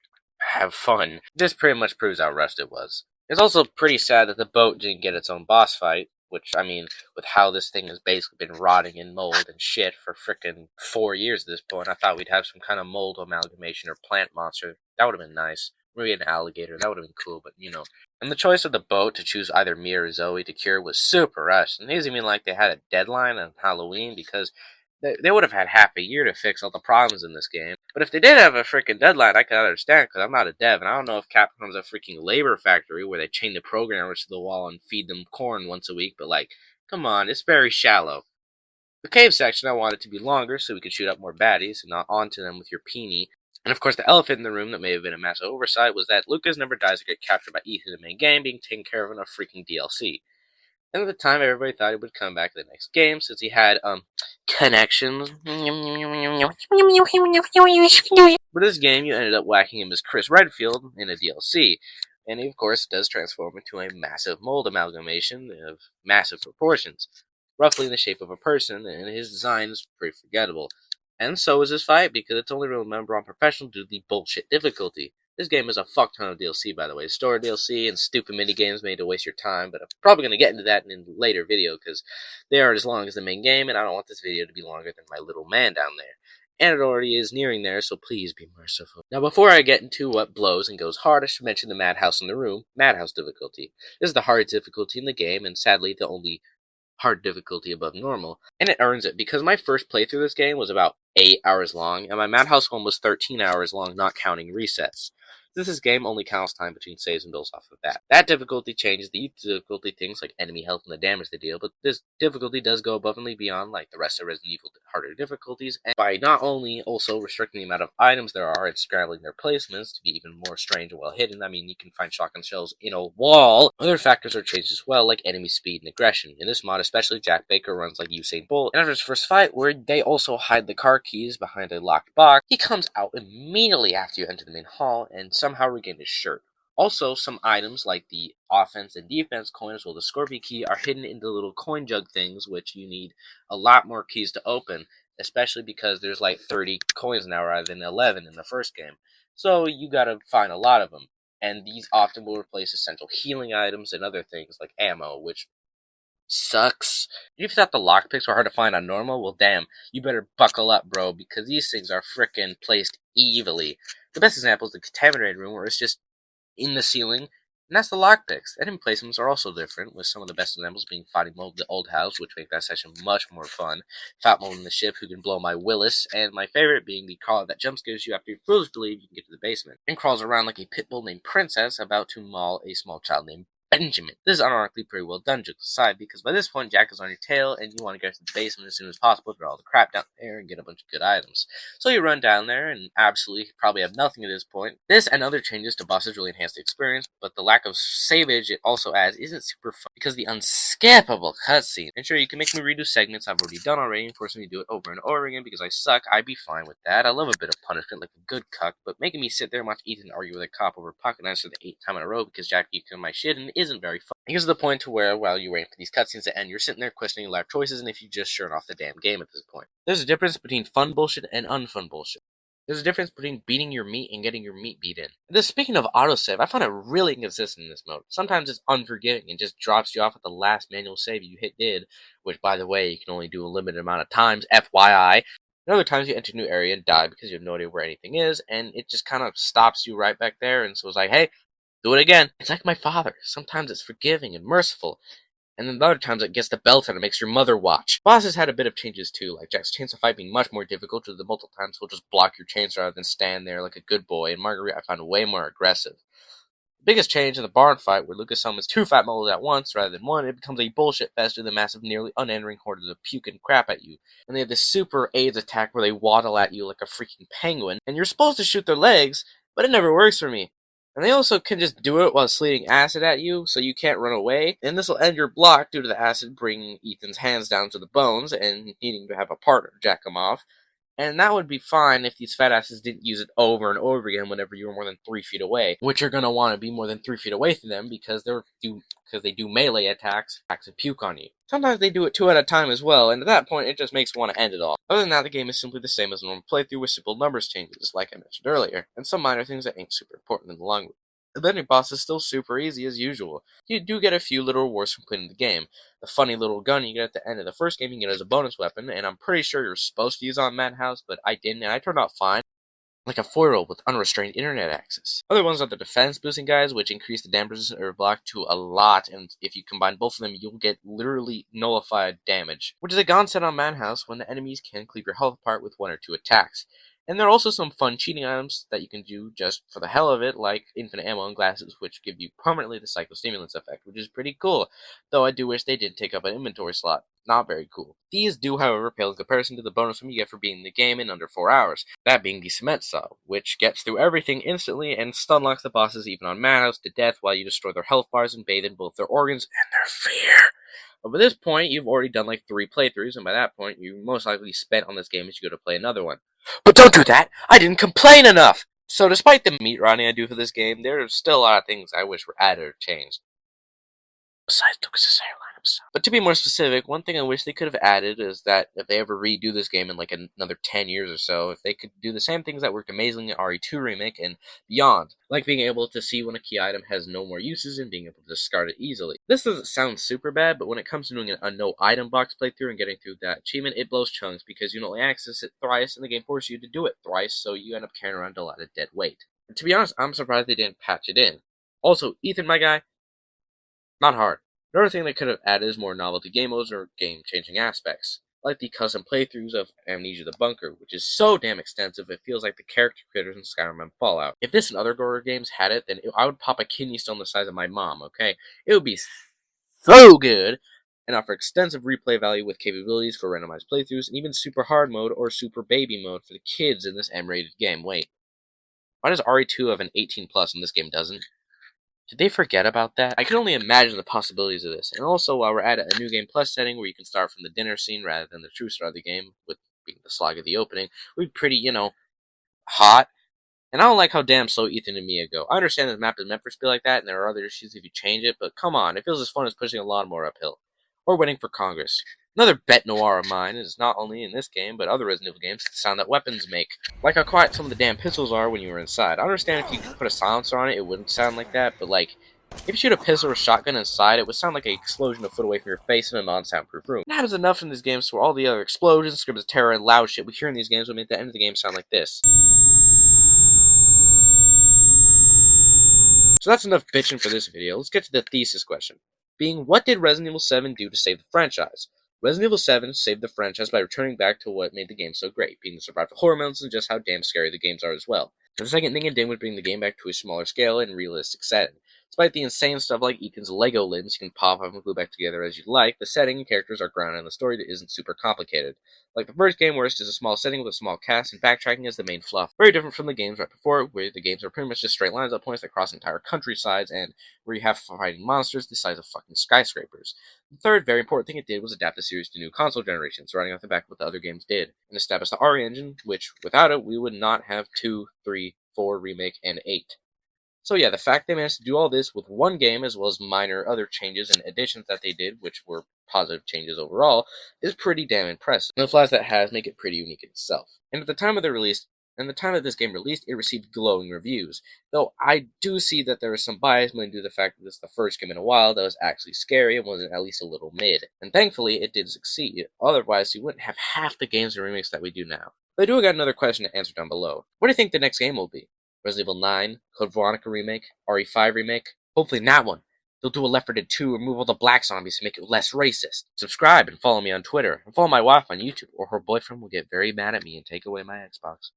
have fun. This pretty much proves how rushed it was. It's also pretty sad that the boat didn't get its own boss fight, which, I mean, with how this thing has basically been rotting in mold and shit for frickin' 4 years at this point, I thought we'd have some kind of mold amalgamation or plant monster. That would have been nice. Maybe an alligator, that would have been cool, but you know. And the choice of the boat to choose either Mia or Zoe to cure was super rushed, and it doesn't even like they had a deadline on Halloween because they would have had half a year to fix all the problems in this game. But if they did have a freaking deadline, I could understand, because I'm not a dev, and I don't know if Capcom's a freaking labor factory where they chain the programmers to the wall and feed them corn once a week, but like, come on, it's very shallow. The cave section, I wanted to be longer so we could shoot up more baddies and not onto them with your peenie. And of course, the elephant in the room that may have been a massive oversight was that Lucas never dies or get captured by Ethan in the main game, being taken care of in a freaking DLC. And at the time, everybody thought he would come back in the next game since he had, connections. For this game, you ended up whacking him as Chris Redfield in a DLC. And he, of course, does transform into a massive mold amalgamation of massive proportions, roughly in the shape of a person, and his design is pretty forgettable. And so is his fight, because it's only remember on professional due to the bullshit difficulty. This game is a fuck ton of DLC, by the way. Story DLC and stupid minigames made to waste your time, but I'm probably going to get into that in a later video, because they aren't as long as the main game, and I don't want this video to be longer than my little man down there. And it already is nearing there, so please be merciful. Now, before I get into what blows and goes hard, I should mention the madhouse in the room, madhouse difficulty. This is the hardest difficulty in the game, and sadly the only hard difficulty above normal, and it earns it because my first playthrough of this game was about 8 hours long, and my Madhouse one was 13 hours long, not counting resets. This game only counts time between saves and builds off of that. That difficulty changes the difficulty things like enemy health and the damage they deal, but this difficulty does go above and beyond like the rest of Resident Evil harder difficulties, and by not only also restricting the amount of items there are and scrambling their placements to be even more strange and well hidden. I mean, you can find shotgun shells in a wall. Other factors are changed as well, like enemy speed and aggression. In this mod, especially, Jack Baker runs like Usain Bolt, and after his first fight, where they also hide the car keys behind a locked box, he comes out immediately after you enter the main hall and somehow regain his shirt. Also, some items like the offense and defense coin as well as the Scorpion key are hidden in the little coin jug things, which you need a lot more keys to open, especially because there's like 30 coins now rather than 11 in the first game. So you gotta find a lot of them, and these often will replace essential healing items and other things like ammo, which sucks. If you thought the lockpicks were hard to find on normal, well damn, you better buckle up, bro, because these things are frickin' placed evilly. The best example is the contaminated room, where it's just in the ceiling, and that's the lockpicks. Enemy placements are also different, with some of the best examples being fighting mode of the old house, which make that session much more fun, fight mode in the ship, who can blow my Willis, and my favorite being the crawler that jump scares you after you foolishly believe you can get to the basement, and crawls around like a pit bull named Princess about to maul a small child named Benjamin. This is unironically pretty well done, jokes aside, because by this point Jack is on your tail and you want to get to the basement as soon as possible to get all the crap down there and get a bunch of good items. So you run down there and absolutely probably have nothing at this point. This and other changes to bosses really enhance the experience, but the lack of savage it also adds isn't super fun because the unskippable cutscene. And sure, you can make me redo segments I've already done already and force me to do it over and over again because I suck. I'd be fine with that. I love a bit of punishment like a good cuck, but making me sit there and watch Ethan argue with a cop over pocket knives for the 8th time in a row because Jack you on my shit and isn't very fun. It gets to the point to where, while you wait for these cutscenes to end, you're sitting there questioning your life choices and if you just turn off the damn game at this point. There's a difference between fun bullshit and unfun bullshit. There's a difference between beating your meat and getting your meat beat in. This, speaking of autosave, I find it really inconsistent in this mode. Sometimes it's unforgiving and just drops you off at the last manual save you hit did, which, by the way, you can only do a limited amount of times, FYI. And other times you enter a new area and die because you have no idea where anything is, and it just kind of stops you right back there, and so it's like, hey, do it again. It's like my father. Sometimes it's forgiving and merciful, and then the other times it gets the belt and it makes your mother watch. Bosses had a bit of changes too, like Jack's chainsaw fight being much more difficult due to the multiple times he'll just block your chainsaw rather than stand there like a good boy, and Marguerite I found way more aggressive. The biggest change in the barn fight, where Lucas summons 2 fat moles at once rather than 1, it becomes a bullshit fest with a massive, nearly unending horde of puking crap at you. And they have this super AIDS attack where they waddle at you like a freaking penguin, and you're supposed to shoot their legs, but it never works for me. And they also can just do it while sleeting acid at you, so you can't run away. And this will end your block due to the acid bringing Ethan's hands down to the bones and needing to have a partner jack him off. And that would be fine if these fat asses didn't use it over and over again whenever you were more than 3 feet away, which you're going to want to be more than 3 feet away from them because they do melee attacks and puke on you. Sometimes they do it 2 at a time as well, and at that point it just makes me want to end it all. Other than that, the game is simply the same as a normal playthrough with simple numbers changes, like I mentioned earlier, and some minor things that ain't super important in the long run. The bending boss is still super easy as usual. You do get a few little rewards from completing the game. The funny little gun you get at the end of the first game you get as a bonus weapon, and I'm pretty sure you're supposed to use on Madhouse, but I didn't, and I turned out fine. Like a 4-year-old with unrestrained internet access. Other ones are the defense boosting guys, which increase the damage resistance of your block to a lot, and if you combine both of them, you'll get literally nullified damage, which is a godsend on Madhouse when the enemies can cleave your health apart with 1 or 2 attacks. And there are also some fun cheating items that you can do just for the hell of it, like infinite ammo and glasses, which give you permanently the psychostimulants effect, which is pretty cool, though I do wish they didn't take up an inventory slot. Not very cool. These do, however, pale in comparison to the bonus you get for beating the game in under 4 hours, that being the cement saw, which gets through everything instantly and stun locks the bosses even on Madhouse to death while you destroy their health bars and bathe in both their organs and their fear. But by this point, you've already done like 3 playthroughs, and by that point, you most likely spent on this game as you go to play another one. But don't do that! I didn't complain enough! So despite the meat rotting I do for this game, there are still a lot of things I wish were added or changed. Besides Lucas's hairline. But to be more specific, one thing I wish they could have added is that if they ever redo this game in like another 10 years or so, if they could do the same things that worked amazingly in RE2 Remake and beyond, like being able to see when a key item has no more uses and being able to discard it easily. This doesn't sound super bad, but when it comes to doing a no item box playthrough and getting through that achievement, it blows chunks because you can only access it thrice and the game forces you to do it thrice, so you end up carrying around a lot of dead weight. And to be honest, I'm surprised they didn't patch it in. Also, Ethan, my guy, not hard. Another thing they could have added is more novelty game modes or game-changing aspects, like the custom playthroughs of Amnesia the Bunker, which is so damn extensive it feels like the character creators in Skyrim and Fallout. If this and other horror games had it, then I would pop a kidney stone the size of my mom, okay? It would be so good, and offer extensive replay value with capabilities for randomized playthroughs, and even super hard mode or super baby mode for the kids in this M-rated game. Wait, why does RE2 have an 18 plus and this game doesn't? Did they forget about that? I can only imagine the possibilities of this. And also, while we're at a new game plus setting where you can start from the dinner scene rather than the true start of the game, with being the slog of the opening, we'd be pretty, hot. And I don't like how damn slow Ethan and Mia go. I understand that the map is meant for speed like that, and there are other issues if you change it, but come on, it feels as fun as pushing a lawnmower uphill. Or waiting for Congress. Another bet noir of mine is not only in this game, but other Resident Evil games, the sound that weapons make. Like how quiet some of the damn pistols are when you were inside. I understand if you put a silencer on it, it wouldn't sound like that, but like, if you shoot a pistol or shotgun inside, it would sound like an explosion a foot away from your face in a non-soundproof room. It happens enough in these games where all the other explosions, screams of terror, and loud shit we hear in these games would make the end of the game sound like this. So that's enough bitching for this video. Let's get to the thesis question. Being, what did Resident Evil 7 do to save the franchise? Resident Evil 7 saved the franchise by returning back to what made the game so great, being the survival horror elements and just how damn scary the games are as well. The second thing it did was bring the game back to a smaller scale and realistic setting. Despite the insane stuff like Ethan's Lego limbs you can pop off and glue back together as you like, the setting and characters are grounded in the story that isn't super complicated. Like the first game, where it's just a small setting with a small cast and backtracking is the main fluff. Very different from the games right before it, where the games are pretty much just straight lines at points that cross entire countrysides, and where you have fighting monsters the size of fucking skyscrapers. The third very important thing it did was adapt the series to new console generations, running off the back of what the other games did, and establish the RE engine, which without it we would not have 2, 3, 4, Remake, and 8. So yeah, the fact they managed to do all this with one game, as well as minor other changes and additions that they did, which were positive changes overall, is pretty damn impressive. And the flaws that has make it pretty unique in itself. And at the time of the release, and the time that this game released, it received glowing reviews. Though I do see that there is some bias due to the fact that this is the first game in a while that was actually scary and wasn't at least a little mid. And thankfully, it did succeed. Otherwise, we wouldn't have half the games and remakes that we do now. But I do got another question to answer down below. What do you think the next game will be? Resident Evil 9, Code Veronica remake, RE5 remake? Hopefully not one. They'll do a Left 4 Dead 2, remove all the black zombies to make it less racist. Subscribe and follow me on Twitter, and follow my wife on YouTube, or her boyfriend will get very mad at me and take away my Xbox.